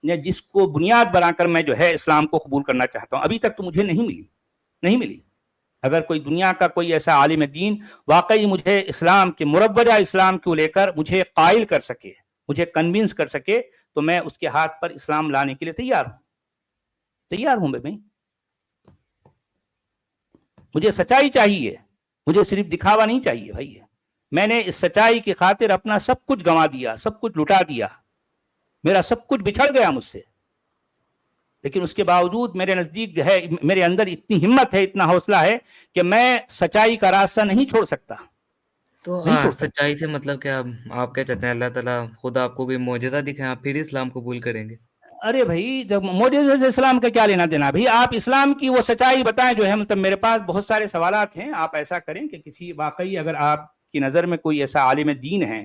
جس کو بنیاد بنا کر میں جو ہے اسلام کو قبول کرنا چاہتا ہوں. ابھی تک تو مجھے نہیں ملی. اگر کوئی دنیا کا کوئی ایسا عالم دین واقعی مجھے اسلام کے مروجہ اسلام کو لے کر مجھے قائل کر سکے, مجھے کنونس کر سکے, تو میں اس کے ہاتھ پر اسلام لانے کے لیے تیار ہوں میں. مجھے سچائی چاہیے, مجھے صرف دکھاوا نہیں چاہیے بھائی. میں نے اس سچائی کی خاطر اپنا سب کچھ گنوا دیا, سب کچھ لٹا دیا, میرا سب کچھ بچھڑ گیا مجھ سے, لیکن اس کے باوجود میرے نزدیک جو ہے میرے اندر اتنی ہمت ہے, اتنا حوصلہ ہے کہ میں سچائی کا راستہ نہیں چھوڑ سکتا. تو سچائی سے مطلب کہ آپ کیا چاہتے ہیں اللہ تعالیٰ خود آپ کو کوئی معجزہ دکھائے, آپ پھر اسلام قبول کریں گے؟ ارے بھائی جب معجزے سے اسلام کا کیا لینا دینا بھائی, آپ اسلام کی وہ سچائی بتائیں جو ہے. مطلب میرے پاس بہت سارے سوالات ہیں. آپ ایسا کریں کہ کسی واقعی اگر آپ کی نظر میں کوئی ایسا عالم دین ہے,